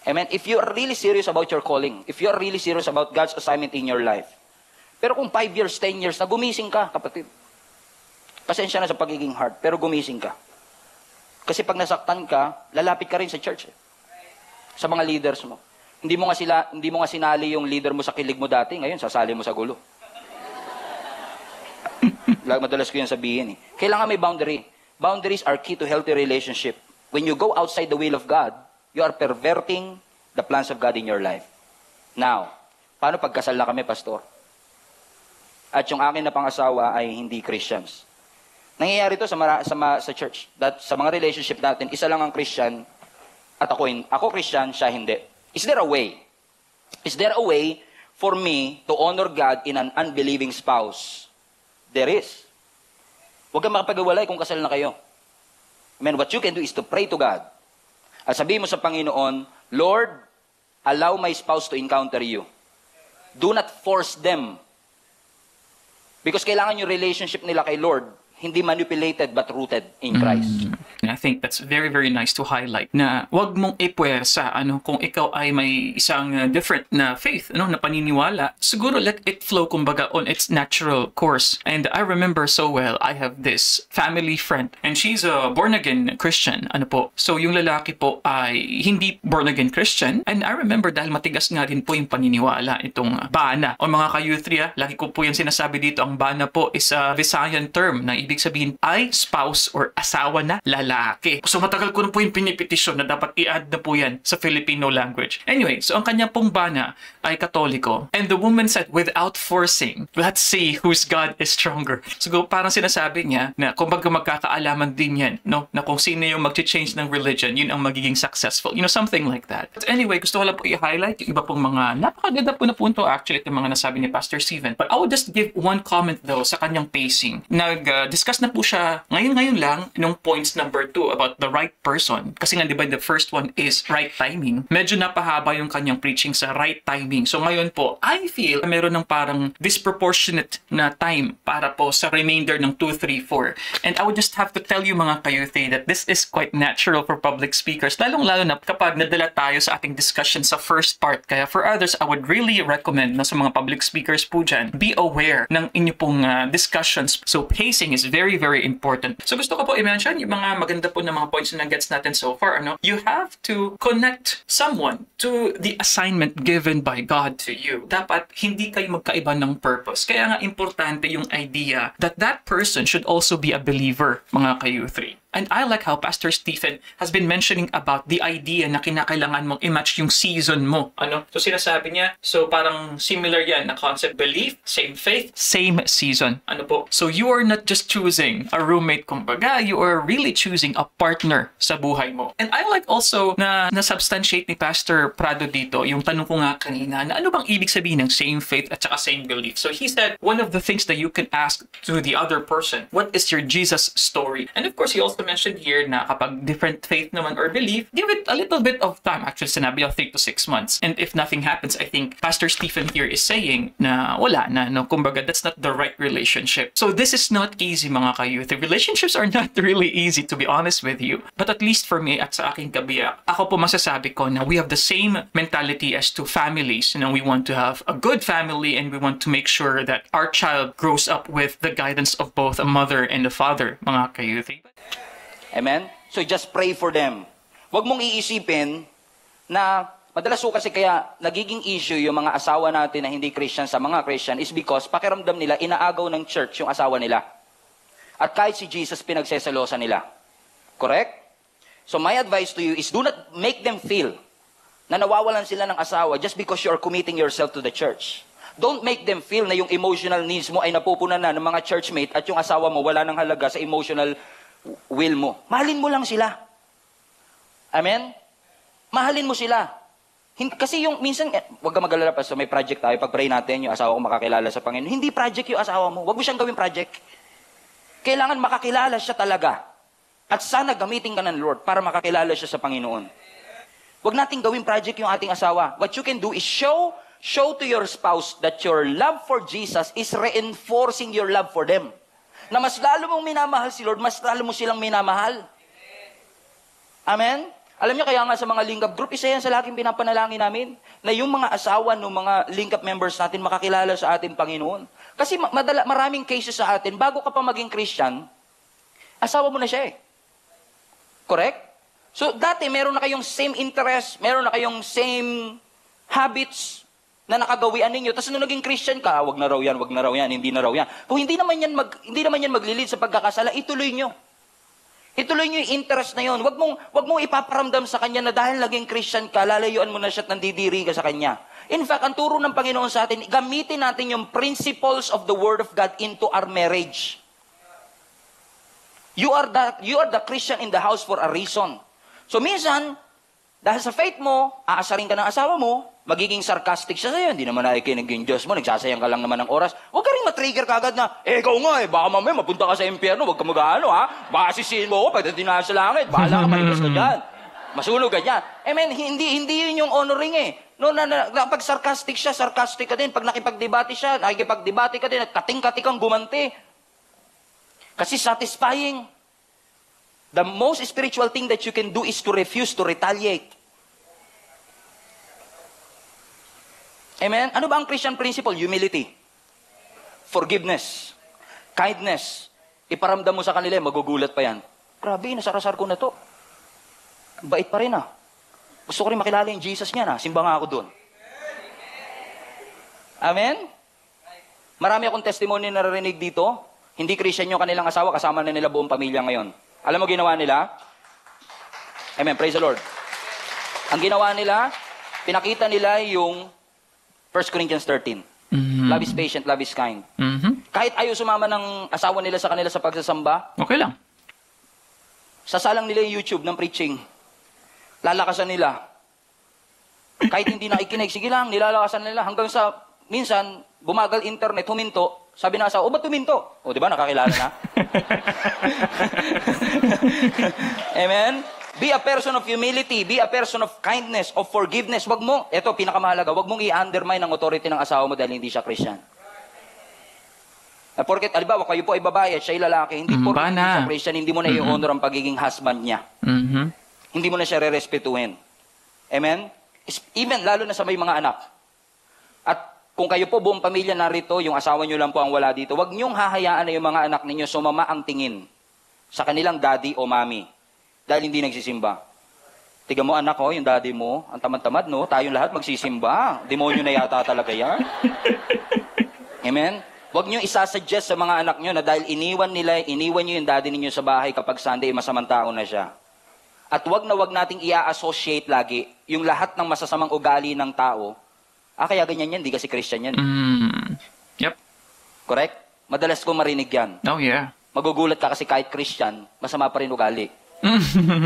Amen. If you are really serious about your calling, if you are really serious about God's assignment in your life, pero kung 5 years, 10 years, na gumising ka, kapatid. Pasensya na sa pagiging hard, pero gumising ka. Kasi pag nasaktan ka, lalapit ka rin sa church. Sa mga leaders mo. Hindi mo nga sinali yung leader mo sa kilig mo dati, ngayon sasali mo sa gulo. Madalas ko yan sabihin Kailangan may boundary. Boundaries are key to healthy relationship. When you go outside the will of God, you are perverting the plans of God in your life. Now, paano pagkasal na kami, Pastor? At yung akin na pangasawa ay hindi Christians. Nangyayari to sa church. That sa mga relationship natin, isa lang ang Christian at ako Christian, siya hindi. Is there a way? Is there a way for me to honor God in an unbelieving spouse? There is. Huwag kang makapag-iwalay kung kasal na kayo. Amen. What you can do is to pray to God. At sabihin mo sa Panginoon, Lord, allow my spouse to encounter you. Do not force them. Because kailangan yung relationship nila kay Lord, hindi manipulated but rooted in Christ. I think that's very, very nice to highlight na wag mong ipuwersa kung ikaw ay may isang different na faith, na paniniwala. Siguro let it flow kumbaga on its natural course. And I remember so well, I have this family friend and she's a born-again Christian. So yung lalaki po ay hindi born-again Christian. And I remember dahil matigas nga din po yung paniniwala itong bana. O mga ka-youthria, lagi ko po yung sinasabi dito, ang bana po is a Visayan term na ibig sabihin ay spouse or asawa na lalaki. So matagal ko na po yung pinipetisyon na dapat i-add na po yan sa Filipino language. Anyway, so ang kanya pong bana ay Katoliko. And the woman said, without forcing, let's see whose God is stronger. So parang sinasabi niya na kumbaga magkakaalaman din yan, na kung sino yung mag-change ng religion, yun ang magiging successful. Something like that. But anyway, gusto ko lang po i-highlight yung iba pong mga napakaganda po na punto actually yung mga nasabi ni Pastor Steven. But I would just give one comment though sa kanyang pacing. Discuss na po siya ngayon lang nung points number 2 about the right person. Kasi nga, di ba, the first one is right timing. Medyo napahaba yung kanyang preaching sa right timing. So ngayon po, I feel meron ng parang disproportionate na time para po sa remainder ng 2, 3, 4. And I would just have to tell you mga kayuthi that this is quite natural for public speakers. Lalong-lalo na kapag nadala tayo sa ating discussion sa first part. Kaya for others, I would really recommend na sa mga public speakers po dyan, be aware ng inyo pong discussions. So pacing is is very, very important. So gusto ko po i-mention yung mga maganda po na mga points na gets natin so far. You have to connect someone to the assignment given by God to you. Dapat hindi kayo magkaiba ng purpose. Kaya nga importante yung idea that that person should also be a believer, mga ka-U3. And I like how Pastor Stephen has been mentioning about the idea na kinakailangan mong i-match yung season mo. So sinasabi niya, so parang similar yan na concept, belief, same faith, same season. So you are not just choosing a roommate, kumbaga, you are really choosing a partner sa buhay mo. And I like also na substantiate ni Pastor Prado dito, yung tanong ko nga kanina, na ano bang ibig sabihin ng same faith at saka same belief? So he said, one of the things that you can ask to the other person, what is your Jesus story? And of course, he also mentioned here na kapag different faith naman or belief, give it a little bit of time. Actually, sinabi niya 3 to 6 months. And if nothing happens, I think Pastor Stephen here is saying na wala na, no? Kumbaga, that's not the right relationship. So this is not easy, mga ka-youth. The relationships are not really easy, to be honest with you. But at least for me, at sa aking kabiyak, ako po masasabi ko na we have the same mentality as to families. We want to have a good family and we want to make sure that our child grows up with the guidance of both a mother and a father, mga ka-youth. Amen? So just pray for them. Huwag mong iisipin na madalas po kasi kaya nagiging issue yung mga asawa natin na hindi Christian sa mga Christian is because pakiramdam nila inaagaw ng church yung asawa nila. At kahit si Jesus pinagsesalosa nila. Correct? So my advice to you is do not make them feel na nawawalan sila ng asawa just because you are committing yourself to the church. Don't make them feel na yung emotional needs mo ay napupunan na ng mga churchmate at yung asawa mo wala ng halaga sa emotional will mo. Mahalin mo lang sila. Amen? Mahalin mo sila. Kasi yung minsan, wag ka mag-alala pa, so may project tayo, pag-pray natin, yung asawa ko makakilala sa Panginoon. Hindi project yung asawa mo. Wag mo siyang gawing project. Kailangan makakilala siya talaga. At sana gamitin ka ng Lord para makakilala siya sa Panginoon. Wag nating gawing project yung ating asawa. What you can do is show to your spouse that your love for Jesus is reinforcing your love for them. Na mas lalo mong minamahal si Lord, mas lalo mo silang minamahal. Amen? Alam niyo, kaya nga sa mga link-up group, isa yan sa laging pinapanalangin namin, na yung mga asawa ng mga link-up members natin makakilala sa ating Panginoon. Kasi maraming cases sa atin, bago ka pa maging Christian, asawa mo na siya eh. Correct? So, dati meron na kayong same interest, meron na kayong same habits, na nakagawian ninyo. Tapos nung naging Christian ka, wag na raw yan, hindi na raw yan. Kung hindi naman yan maglilid sa pagkakasala, ituloy nyo. Ituloy nyo yung interest na yun. Wag mong ipaparamdam sa kanya na dahil naging Christian ka, lalayuan mo na siya at nandidiri ka sa kanya. In fact, ang turo ng Panginoon sa atin, gamitin natin yung principles of the Word of God into our marriage. You are the Christian in the house for a reason. So minsan, dahil sa faith mo, aasarin ka ng asawa mo, magiging sarcastic siya sa'yo, hindi naman nakikinig yung Diyos mo, nagsasayang ka lang naman ng oras. Huwag ka rin matrigger kagad na, ikaw nga baka mamaya mapunta ka sa impyerno, huwag ka mag-ano baka sisihin mo ako pagdating na sa langit, bahala ka, maligas ka dyan. Masunog ka dyan. Hindi yun yung honoring eh. No, pag sarcastic siya, sarcastic ka din. Pag nakipagdebate siya, nakikipagdebate ka din, at kating-kating kang gumanti. Kasi satisfying. The most spiritual thing that you can do is to refuse to retaliate. Amen? Ano ba ang Christian principle? Humility. Forgiveness. Kindness. Iparamdam mo sa kanila, magugulat pa yan. Grabe, nasarasar ko na to. Bait pa rin Gusto ko rin makilala yung Jesus niya Simba nga ako doon. Amen? Marami akong testimony na narinig dito. Hindi Christian yung kanilang asawa, kasama na nila buong pamilya ngayon. Alam mo ginawa nila? Amen, praise the Lord. Ang ginawa nila, pinakita nila yung 1 Corinthians 13. Mm-hmm. Love is patient, love is kind. Mm-hmm. Kahit ayaw sumama ng asawa nila sa kanila sa pagsasamba, okay lang. Sasalang nila yung YouTube ng preaching. Lalakasan nila. Kahit hindi nakikinig, sige lang, nilalakasan nila. Hanggang sa, minsan, bumagal internet, huminto. Sabi ng asawa, ba't huminto? Di ba, nakakilala na? Amen? Be a person of humility. Be a person of kindness, of forgiveness. Ito, pinakamahalaga, wag mong i-undermine ang authority ng asawa mo dahil hindi siya Christian. Porket, alibawa, kayo po ay babae at siya ay lalaki, hindi porket hindi siya Christian, hindi mo na i-honor ang pagiging husband niya. Mm-hmm. Hindi mo na siya re-respetuhin. Amen? Even, lalo na sa may mga anak. At Kung kayo po buong pamilya narito, yung asawa nyo lang po ang wala dito, huwag nyong hahayaan na yung mga anak ninyo sumama ang tingin sa kanilang daddy o mommy dahil hindi nagsisimba. Tiga mo anak ko, yung daddy mo, ang tamad-tamad no, tayong lahat magsisimba. Demonyo na yata talaga yan. Amen? Huwag nyo isasuggest sa mga anak nyo na dahil iniwan nyo yung daddy ninyo sa bahay kapag Sunday, masamang tao na siya. At wag nating i-associate lagi yung lahat ng masasamang ugali ng tao. Kaya ganyan yan, di kasi Christian yan. Yep. Correct? Madalas ko marinig yan. Oh, yeah. Magugulat ka kasi kahit Christian, masama pa rin ugali.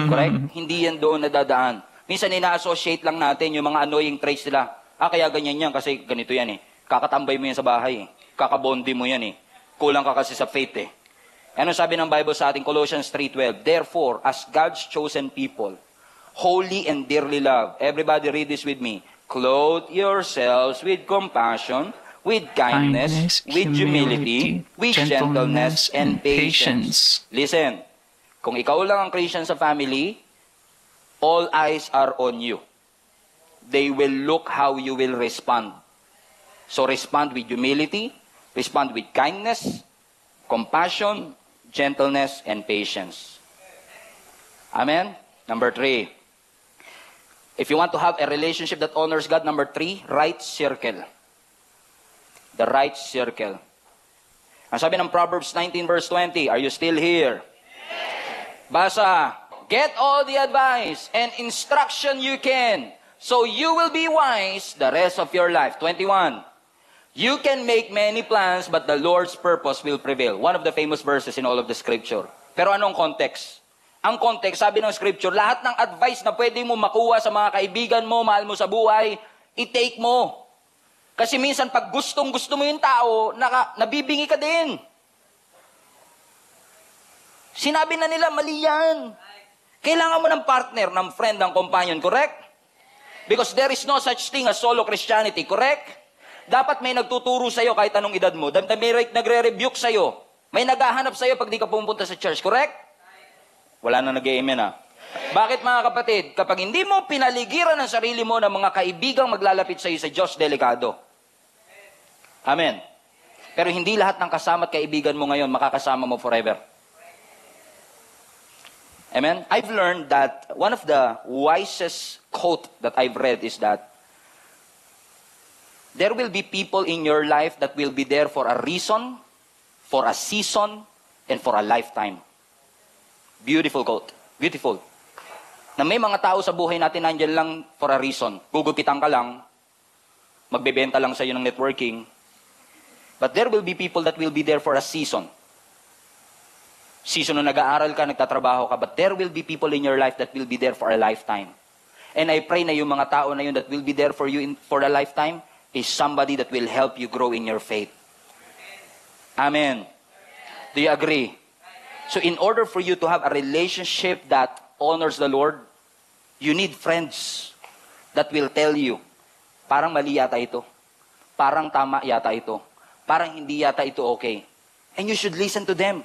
Correct? Hindi yan doon nadadaan. Minsan ina-associate lang natin yung mga annoying traits nila. Kaya ganyan yan kasi ganito yan eh. Kakatambay mo yan sa bahay eh. Kakabondi mo yan eh. Kulang ka kasi sa faith eh. Ano sabi ng Bible sa ating Colossians 3:12? Therefore, as God's chosen people, holy and dearly loved, everybody read this with me, clothe yourselves with compassion, with kindness, with humility, with gentleness, and patience. Listen, kung ikaw lang ang Christian sa family, all eyes are on you. They will look how you will respond. So respond with humility, respond with kindness, compassion, gentleness, and patience. Amen? Number 3. If you want to have a relationship that honors God, number 3, right circle. The right circle. Ang sabi ng Proverbs 19 verse 20, are you still here? Basa, get all the advice and instruction you can, so you will be wise the rest of your life. 21. You can make many plans, but the Lord's purpose will prevail. One of the famous verses in all of the scripture. Pero anong context? Ang context, sabi ng scripture, lahat ng advice na pwede mo makuha sa mga kaibigan mo, mahal mo sa buhay, i-take mo. Kasi minsan, pag gustong-gusto mo yung tao, nabibingi ka din. Sinabi na nila, mali yan. Kailangan mo ng partner, ng friend, ng companion, correct? Because there is no such thing as solo Christianity, correct? Dapat may nagtuturo sa'yo kahit anong edad mo. May nagre-rebuke sa'yo. May naghahanap sa'yo pag di ka pumunta sa church, correct? Wala na nag-amen Bakit mga kapatid? Kapag hindi mo pinaligiran ang sarili mo ng mga kaibigang maglalapit sa'yo sa Diyos, delikado. Amen. Pero hindi lahat ng kasama at kaibigan mo ngayon makakasama mo forever. Amen? I've learned that one of the wisest quote that I've read is that there will be people in your life that will be there for a reason, for a season, and for a lifetime. Beautiful quote. Beautiful. Na may mga tao sa buhay natin nandyan lang for a reason. Gugupitan ka lang, magbebenta lang sa'yo ng networking. But there will be people that will be there for a season. Season na nag-aaral ka, nagtatrabaho ka, but there will be people in your life that will be there for a lifetime. And I pray na yung mga tao na yun that will be there for you for a lifetime is somebody that will help you grow in your faith. Amen. Do you agree? So in order for you to have a relationship that honors the Lord, you need friends that will tell you, parang mali yata ito. Parang tama yata ito. Parang hindi yata ito okay. And you should listen to them.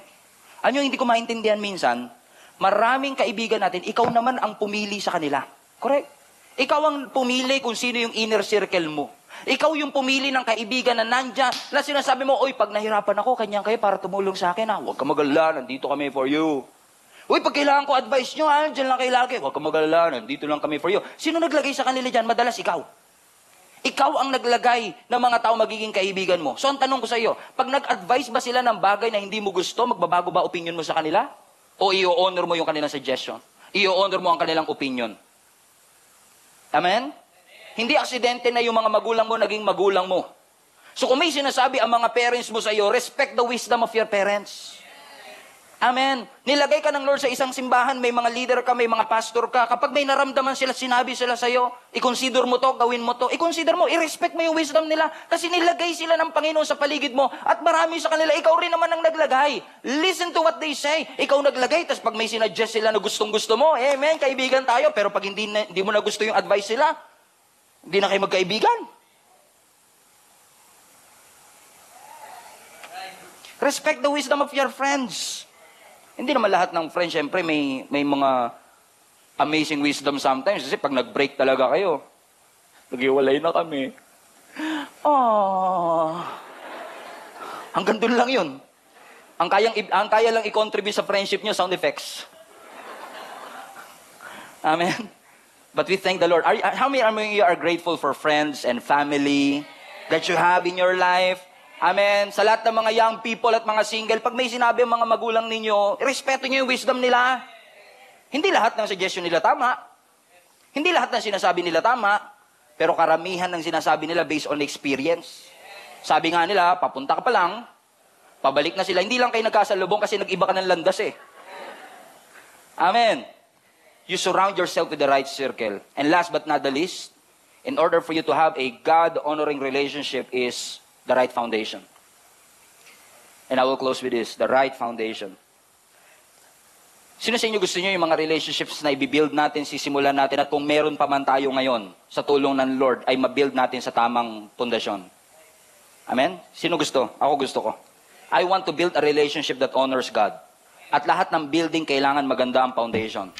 Ano yung hindi ko maintindihan minsan? Maraming kaibigan natin, ikaw naman ang pumili sa kanila. Correct? Ikaw ang pumili kung sino yung inner circle mo. Ikaw yung pumili ng kaibigan na nandyan, na sinasabi mo, oy, pag nahirapan ako, kanyan kayo para tumulong sa akin. Huwag ka mag-alala, nandito kami for you. Uy, pag kailangan ko advice nyo, dyan lang kayo lagi. Huwag ka mag-alala, nandito lang kami for you. Sino naglagay sa kanila dyan? Madalas ikaw. Ikaw ang naglagay ng mga tao magiging kaibigan mo. So, ang tanong ko sa iyo, pag nag-advise ba sila ng bagay na hindi mo gusto, magbabago ba opinion mo sa kanila? O i-honor mo yung kanilang suggestion? I-honor mo ang kanilang opinion? Amen? Hindi aksidente na yung mga magulang mo naging magulang mo. So kung may sinasabi ang mga parents mo sa iyo, respect the wisdom of your parents. Amen. Nilagay ka ng Lord sa isang simbahan, may mga leader ka, may mga pastor ka. Kapag may naramdaman sila, sinabi sila sa iyo, i-consider mo to, gawin mo to. I-consider mo, i-respect mo yung wisdom nila. Kasi nilagay sila ng Panginoon sa paligid mo. At marami sa kanila, ikaw rin naman ang naglagay. Listen to what they say. Ikaw naglagay, tapos pag may sinadjust sila na gustong-gusto mo, amen, kaibigan tayo. Pero pag hindi mo na gusto yung advice sila, hindi na kayo magkaibigan. Respect the wisdom of your friends. Hindi naman lahat ng friends, syempre, may mga amazing wisdom sometimes. Kasi pag nag-break talaga kayo, nag-iwalay na kami. Oh. Hanggang dun lang yun. Ang kaya lang i-contribute sa friendship nyo, sound effects. Amen? But we thank the Lord. How many of you are grateful for friends and family that you have in your life? Amen? Sa lahat ng mga young people at mga single, pag may sinabi ang mga magulang ninyo, respeto nyo yung wisdom nila. Hindi lahat ng suggestion nila tama. Hindi lahat ng sinasabi nila tama. Pero karamihan ng sinasabi nila based on experience. Sabi nga nila, papunta ka pa lang, pabalik na sila. Hindi lang kayo nagkasalubong kasi nag-iba ka ng landas eh. Amen. You surround yourself with the right circle. And last but not the least, in order for you to have a God-honoring relationship is the right foundation. And I will close with this, the right foundation. Sino sa inyo gusto niyo yung mga relationships na i-build natin, sisimulan natin, at kung meron pa man tayo ngayon, sa tulong ng Lord, ay ma-build natin sa tamang pundasyon? Amen? Sino gusto? Ako gusto ko. I want to build a relationship that honors God. At lahat ng building, kailangan maganda ang foundation.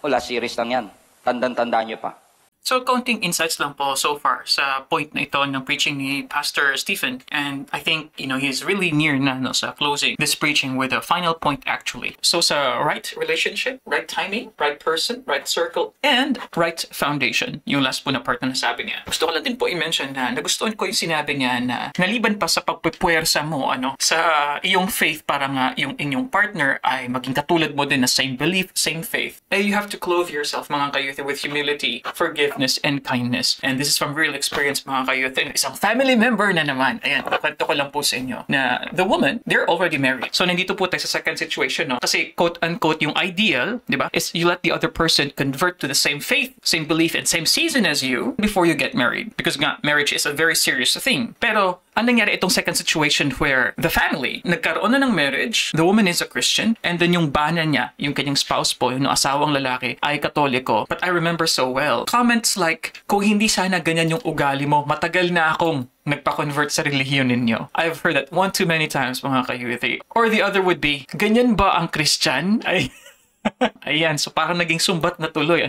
Wala, series lang yan. Tandaan-tandaan nyo pa. So, counting insights lang po so far sa point na ito ng preaching ni Pastor Stephen. And I think, he's really near na sa closing this preaching with a final point actually. So, sa right relationship, right timing, right person, right circle, and right foundation. Yung last po na part na nasabi niya. Gusto ko lang din po i-mention na nagustuhan ko yung sinabi niya na naliban pa sa pagpupuwersa mo sa iyong faith para nga yung inyong partner ay maging katulad mo din na same belief, same faith. You have to clothe yourself, mga kayuthi, with humility, forgiveness, and kindness. And this is from real experience, mga kayuthi. Isang family member na naman. Ayan, kwento ko lang po sa inyo na the woman, they're already married. So, nandito po tayo sa second situation, no? Kasi, quote-unquote, yung ideal, di ba, is you let the other person convert to the same faith, same belief, and same season as you before you get married. Because nga, marriage is a very serious thing. Pero, ang nangyari itong second situation where the family, nagkaroon na ng marriage, the woman is a Christian, and then yung bana niya, yung kanyang spouse po, yung asawang lalaki, ay Katoliko. But I remember so well, comments like, kung hindi sana ganyan yung ugali mo, matagal na akong nagpa-convert sa relihiyon ninyo. I've heard that one too many times, mga kayuthi. Or the other would be, ganyan ba ang Christian? Ay... Ayan, so parang naging sumbat na tuloy.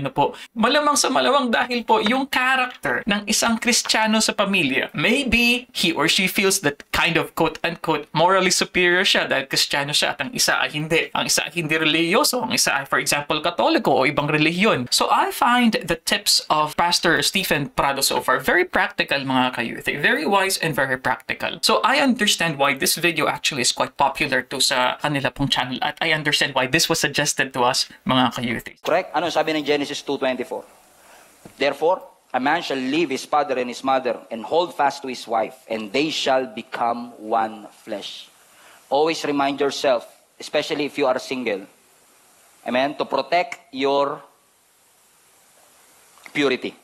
Malamang sa malamang dahil po yung character ng isang Kristiyano sa pamilya. Maybe he or she feels that kind of quote-unquote morally superior siya dahil Kristiyano siya at ang isa ay hindi. Ang isa ay hindi religyoso. Ang isa ay, for example, Katoliko o ibang relihiyon. So I find the tips of Pastor Stephen Prado so far very practical, mga kayuthi. Very wise and very practical. So I understand why this video actually is quite popular to sa kanila pong channel at I understand why this was suggested to us, mga kayuthi. Correct? Ano sabi ng Genesis 2:24? Therefore, a man shall leave his father and his mother and hold fast to his wife, and they shall become one flesh. Always remind yourself, especially if you are single, amen, to protect your purity.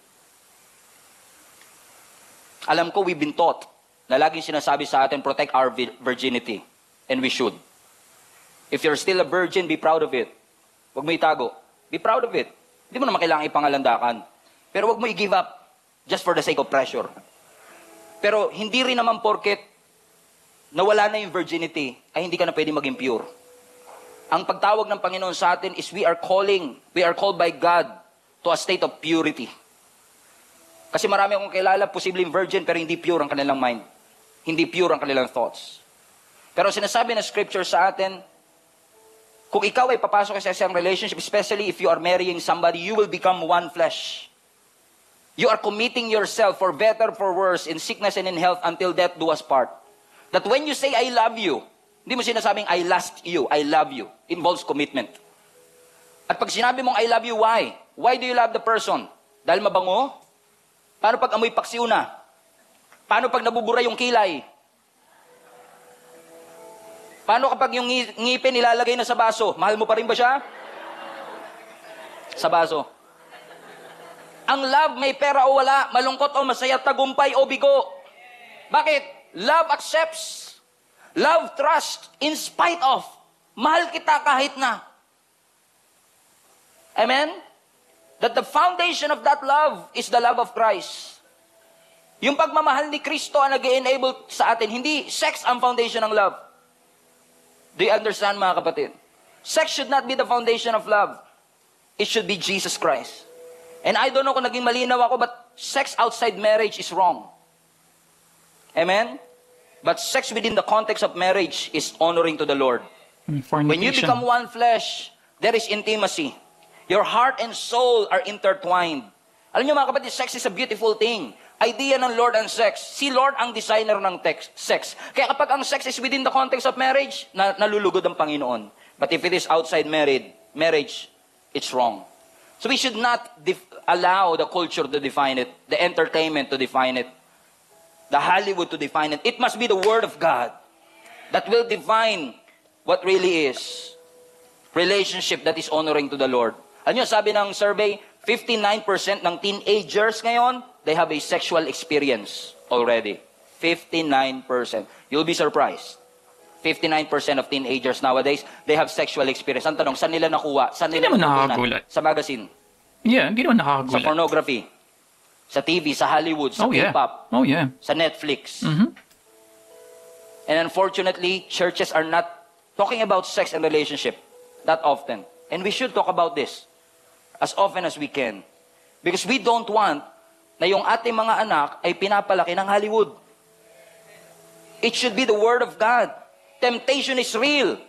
Alam ko, we've been taught na laging sinasabi sa atin, protect our virginity. And we should. If you're still a virgin, be proud of it. Huwag mo itago. Be proud of it. Hindi mo naman kailangan ipangalandakan. Pero huwag mo i-give up just for the sake of pressure. Pero hindi rin naman porket nawala na yung virginity, ay hindi ka na pwede maging pure. Ang pagtawag ng Panginoon sa atin is we are called by God to a state of purity. Kasi marami akong kilala, posibleng virgin, pero hindi pure ang kanilang mind. Hindi pure ang kanilang thoughts. Pero sinasabi ng scripture sa atin, kung ikaw ay papasok sa isang relationship, especially if you are marrying somebody, you will become one flesh. You are committing yourself for better, for worse, in sickness and in health until death do us part. That when you say, I love you, hindi mo sinasabing, I lust you, I love you. Involves commitment. At pag sinabi mong, I love you, why? Why do you love the person? Dahil mabango? Paano pag amoy paksiw na? Paano pag nabubura yung kilay? Paano kapag yung ngipin nilalagay na sa baso? Mahal mo pa rin ba siya? Sa baso. Ang love, may pera o wala, malungkot o masaya, tagumpay o bigo. Bakit? Love accepts. Love trust in spite of. Mahal kita kahit na. Amen? That the foundation of that love is the love of Christ. Yung pagmamahal ni Kristo ang nag-enable sa atin. Hindi sex ang foundation ng love. Do you understand, mga kapatid? Sex should not be the foundation of love. It should be Jesus Christ. And I don't know kung naging malinaw ako, but sex outside marriage is wrong. Amen? But sex within the context of marriage is honoring to the Lord. When you Fornication. become one flesh, there is intimacy. Your heart and soul are intertwined. Alam niyo mga kapatid, sex is a beautiful thing. Idea ng Lord ang sex. Si Lord ang designer ng sex. Kaya kapag ang sex is within the context of marriage, nalulugod ang Panginoon. But if it is outside marriage, it's wrong. So we should not allow the culture to define it, the entertainment to define it, the Hollywood to define it. It must be the Word of God that will define what really is relationship that is honoring to the Lord. Ano yun, sabi ng survey, 59% ng teenagers ngayon, they have a sexual experience already. 59%. You'll be surprised. 59% of teenagers nowadays, they have sexual experience. Ang tanong, saan nila nakuha? Saan nila Hindi naman natutunan? nakakagulat. Sa magazine, Yeah, hindi naman sa nakakagulat. pornography, sa TV, sa Hollywood, sa Oh, yeah. K-pop, Oh, yeah. sa Netflix. Mhm. And unfortunately, churches are not talking about sex and relationship that often. And we should talk about this as often as we can. Because we don't want na yung ating mga anak ay pinapalaki ng Hollywood. It should be the Word of God. Temptation is real.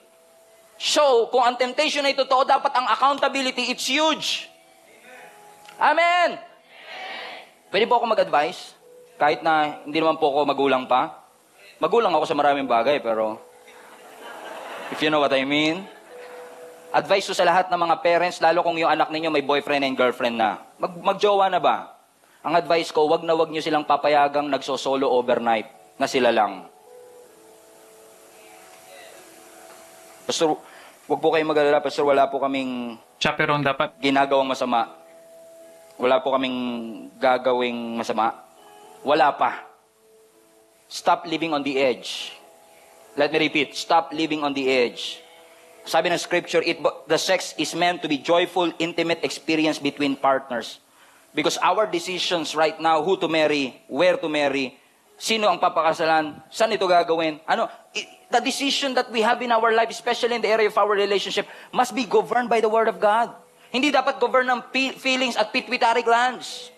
So, kung ang temptation ay totoo, dapat ang accountability, it's huge. Amen! Pwede po ako mag-advise? Kahit na hindi naman po ako magulang pa. Magulang ako sa maraming bagay, pero if you know what I mean. Advice ko sa lahat ng mga parents, lalo kung yung anak ninyo may boyfriend and girlfriend na. Magjowa na ba? Ang advice ko, wag na wag nyo silang papayagang nagsosolo overnight na sila lang. Pastor, wag po kayong mag-alala, Pastor, wala po kaming Chaperon dapat. ginagawang masama. Wala po kaming gagawing masama. Wala pa. Stop living on the edge. Let me repeat, stop living on the edge. Sabi ng scripture, the sex is meant to be joyful, intimate experience between partners. Because our decisions right now, who to marry, where to marry, sino ang papakasalan, saan ito gagawin, the decision that we have in our life, especially in the area of our relationship, must be governed by the Word of God. Hindi dapat govern ng feelings at pituitary glands.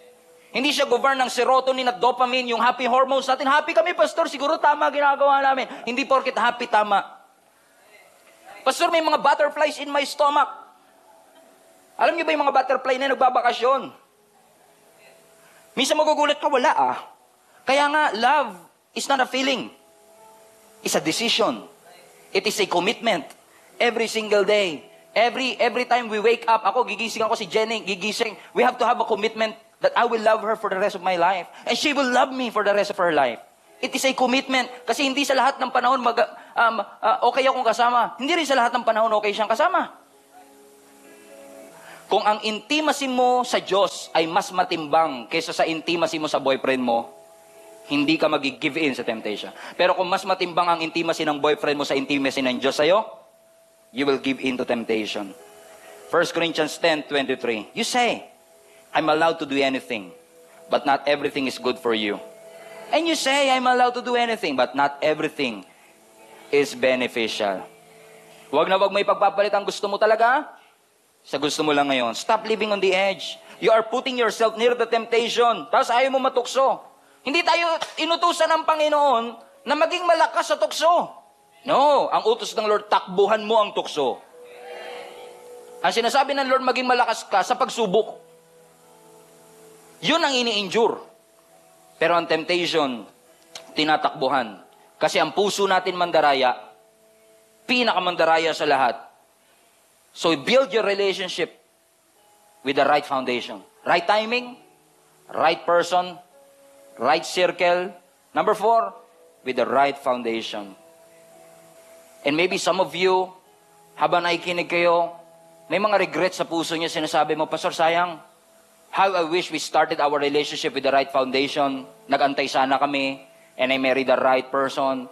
Hindi siya govern ng serotonin at dopamine, yung happy hormones natin. Happy kami, Pastor, siguro tama ginagawa namin. Hindi porket happy, tama. Pastor, may mga butterflies in my stomach. Alam niyo ba yung mga butterfly na nagbabakasyon? Minsan magugulat ka, wala ah. Kaya nga, love is not a feeling. It's a decision. It is a commitment. Every single day. Every time we wake up, ako, gigising ako si Jenny, gigising. We have to have a commitment that I will love her for the rest of my life. And she will love me for the rest of her life. It is a commitment. Kasi hindi sa lahat ng panahon okay akong kasama. Hindi rin sa lahat ng panahon okay siyang kasama. Kung ang intimacy mo sa Diyos ay mas matimbang kaysa sa intimacy mo sa boyfriend mo, hindi ka mag-give in sa temptation. Pero kung mas matimbang ang intimacy ng boyfriend mo sa intimacy ng Diyos sa'yo, you will give in to temptation. 1 Corinthians 10:23. You say, I'm allowed to do anything, but not everything is good for you. And you say, I'm allowed to do anything, but not everything is beneficial. Huwag na huwag mo ipagpapalit ang gusto mo talaga sa gusto mo lang ngayon. Stop living on the edge. You are putting yourself near the temptation. Tapos ayaw mo matukso. Hindi tayo inutusan ng Panginoon na maging malakas sa tukso. No, ang utos ng Lord, takbuhan mo ang tukso. Ang sinasabi ng Lord, maging malakas ka sa pagsubok. Yun ang ini-endure. Pero ang temptation, tinatakbuhan. Kasi ang puso natin mandaraya, pinakamandaraya sa lahat. So build your relationship with the right foundation. Right timing, right person, right circle. Number 4, with the right foundation. And maybe some of you, habang nakikinig kayo, may mga regrets sa puso niyo, sinasabi mo, Pastor, sayang, how I wish we started our relationship with the right foundation. Nag-antay sana kami, and I married the right person,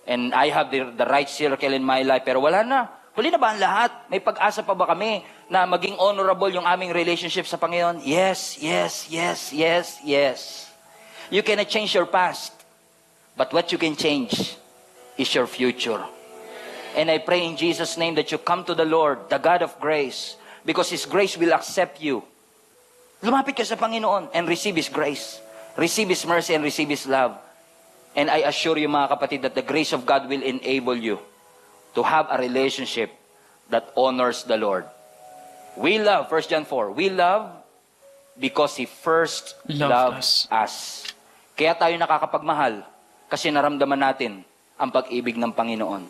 and I have the right circle in my life, pero wala na. Huli na ba ang lahat? May pag-asa pa ba kami na maging honorable yung aming relationship sa Panginoon? Yes, yes, yes, yes, yes. You cannot change your past, but what you can change is your future. And I pray in Jesus' name that you come to the Lord, the God of grace, because His grace will accept you. Lumapit ka sa Panginoon and receive His grace. Receive His mercy and receive His love. And I assure you mga kapatid that the grace of God will enable you to have a relationship that honors the Lord. We love, 1 John 4, we love because He first loved us. Kaya tayo nakakapagmahal kasi naramdaman natin ang pag-ibig ng Panginoon.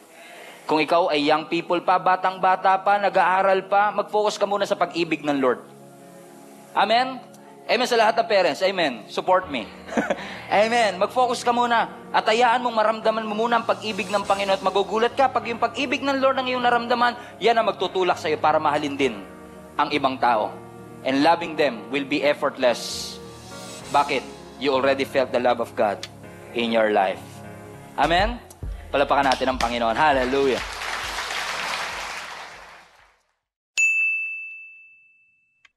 Kung ikaw ay young people pa, batang-bata pa, nag-aaral pa, mag-focus ka muna sa pag-ibig ng Lord. Amen? Amen sa lahat ng parents. Amen. Support me. Amen. Mag-focus ka muna. At hayaan mong maramdaman mo muna ang pag-ibig ng Panginoon. At magugulat ka pag yung pag-ibig ng Lord ang iyong naramdaman, yan ang magtutulak sa iyo para mahalin din ang ibang tao. And loving them will be effortless. Bakit? You already felt the love of God in your life. Amen? Palapakan natin ang Panginoon. Hallelujah.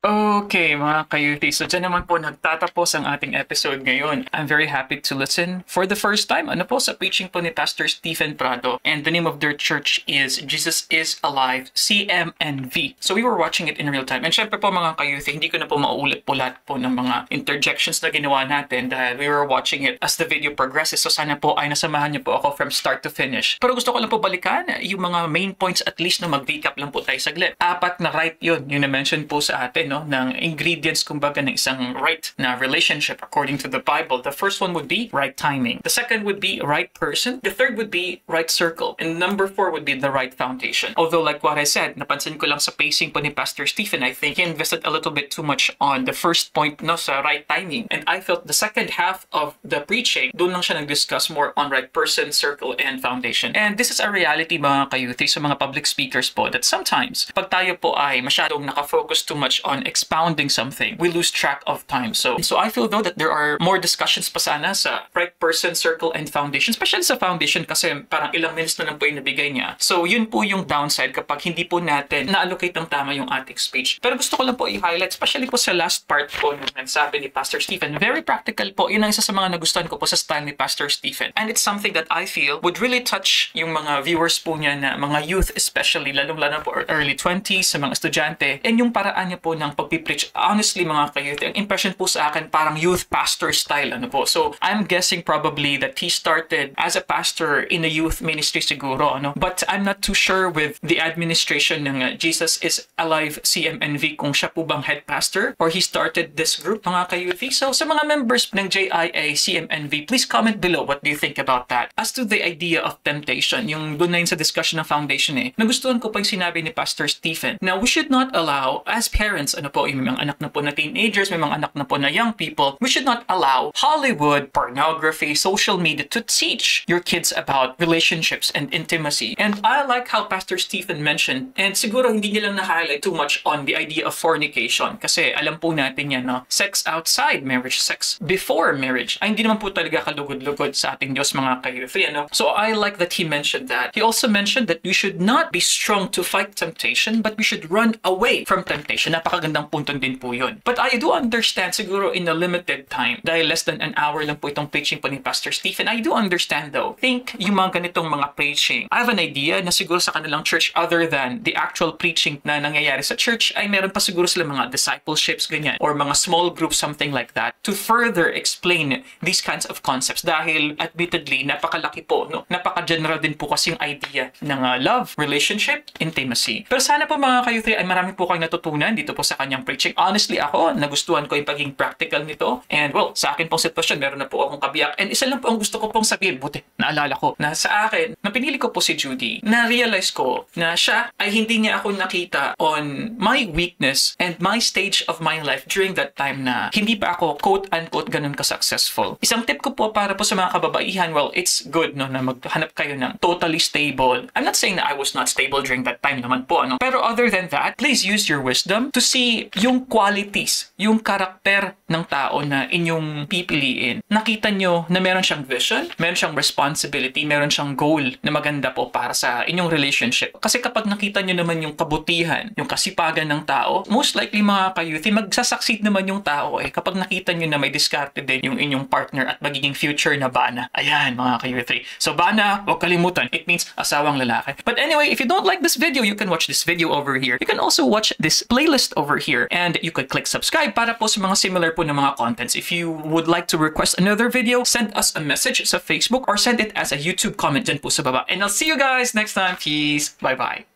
Okay, mga kayuti. So, dyan naman po nagtatapos ang ating episode ngayon. I'm very happy to listen for the first time. Ano po, sa preaching po ni Pastor Stephen Prado. And the name of their church is Jesus is Alive, CMNV. So, we were watching it in real time. And syempre po mga kayuti, hindi ko na po maulit po lahat po ng mga interjections na ginawa natin dahil we were watching it as the video progresses. So, sana po ay nasamahan niyo po ako from start to finish. Pero gusto ko lang po balikan yung mga main points at least na mag-recap lang po tayo saglit. 4 na right yun, yung na-mention po sa atin, no, ng ingredients kumbaga ng isang right na relationship according to the Bible. The first one would be right timing. The second would be right person. The third would be right circle. And number 4 would be the right foundation. Although like what I said, napansin ko lang sa pacing po ni Pastor Stephen, I think he invested a little bit too much on the first point, no, sa right timing. And I felt the second half of the preaching, doon lang siya nag-discuss more on right person, circle, and foundation. And this is a reality mga kayuthi sa mga public speakers po that sometimes pag tayo po ay masyadong nakafocus too much on expounding something, we lose track of time. So I feel though that there are more discussions pa sana sa right person, circle, and foundation. Especially sa foundation kasi parang ilang minutes na lang po yung nabigay niya. So yun po yung downside kapag hindi po natin na-allocate ng tama yung ating speech. Pero gusto ko lang po i-highlight, especially po sa last part po ng nagsabi ni Pastor Stephen. Very practical po. Yun ang isa sa mga nagustuhan ko po sa style ni Pastor Stephen. And it's something that I feel would really touch yung mga viewers po niya na mga youth especially, lalong-lalo po early 20s, sa mga estudyante. And yung paraan niya po ng pagpipreach, honestly mga kayuth, ang impression po sa akin parang youth pastor style, ano po. So I'm guessing probably that he started as a pastor in a youth ministry siguro, ano. But I'm not too sure with the administration ng Jesus is Alive CMNV kung siya po bang head pastor or he started this group mga kayuthi. So sa mga members ng JIA CMNV, please comment below what do you think about that. As to the idea of temptation, yung doon na yun sa discussion ng foundation nagustuhan ko pa yung sinabi ni Pastor Stephen. Now we should not allow as parents, ano po, yung mga anak na po na teenagers, may mga anak na po na young people, we should not allow Hollywood, pornography, social media to teach your kids about relationships and intimacy. And I like how Pastor Stephen mentioned, and siguro hindi nilang na-highlight too much on the idea of fornication. Kasi alam po natin yan, no? Sex outside marriage, sex before marriage, ay hindi naman po talaga kalugod-lugod sa ating Diyos mga kayuthi, ano? So I like that he mentioned that. He also mentioned that we should not be strong to fight temptation, but we should run away from temptation. Napakagandang punto din po yun. But I do understand siguro in a limited time, dahil less than an hour lang po itong preaching po ni Pastor Stephen, I do understand though. Think yung mga ganitong mga preaching, I have an idea na siguro sa kanilang church other than the actual preaching na nangyayari sa church, ay meron pa siguro sila mga discipleships, ganyan, or mga small groups, something like that, to further explain these kinds of concepts. Dahil admittedly, napakalaki po, no? Napaka-general din po kasi yung idea ng love, relationship, intimacy. Pero sana po mga kayuthi ay marami po kayong natutunan dito po sa kanyang preaching. Honestly ako, nagustuhan ko yung pagiging practical nito. And well, sa akin pong sitwasyon, meron na po akong kabiyak. And isa lang po ang gusto ko pong sabihin, buti, naalala ko, na sa akin, na pinili ko po si Judy, na-realize ko na siya ay hindi niya ako nakita on my weakness and my stage of my life during that time na hindi pa ako quote-unquote ganun ka-successful. Isang tip ko po para po sa mga kababaihan, well, it's good no, na maghanap kayo ng totally stable. I'm not saying that I was not stable during that time naman po, ano? Pero other than that, please use your wisdom to see yung qualities, yung karakter ng tao na inyong pipiliin. Nakita nyo na meron siyang vision, meron siyang responsibility, meron siyang goal na maganda po para sa inyong relationship. Kasi kapag nakita nyo naman yung kabutihan, yung kasipagan ng tao, most likely mga kayuthi, magsasucceed naman yung tao kapag nakita nyo na may diskarte din yung inyong partner at magiging future na bana. Ayan mga kayuthi. So bana, huwag kalimutan. It means asawang lalaki. But anyway, if you don't like this video, you can watch this video over here. You can also watch this playlist over here here. And you could click subscribe para po sa mga similar po na mga contents. If you would like to request another video, send us a message sa Facebook or send it as a YouTube comment dyan po sa baba. And I'll see you guys next time. Peace. Bye-bye.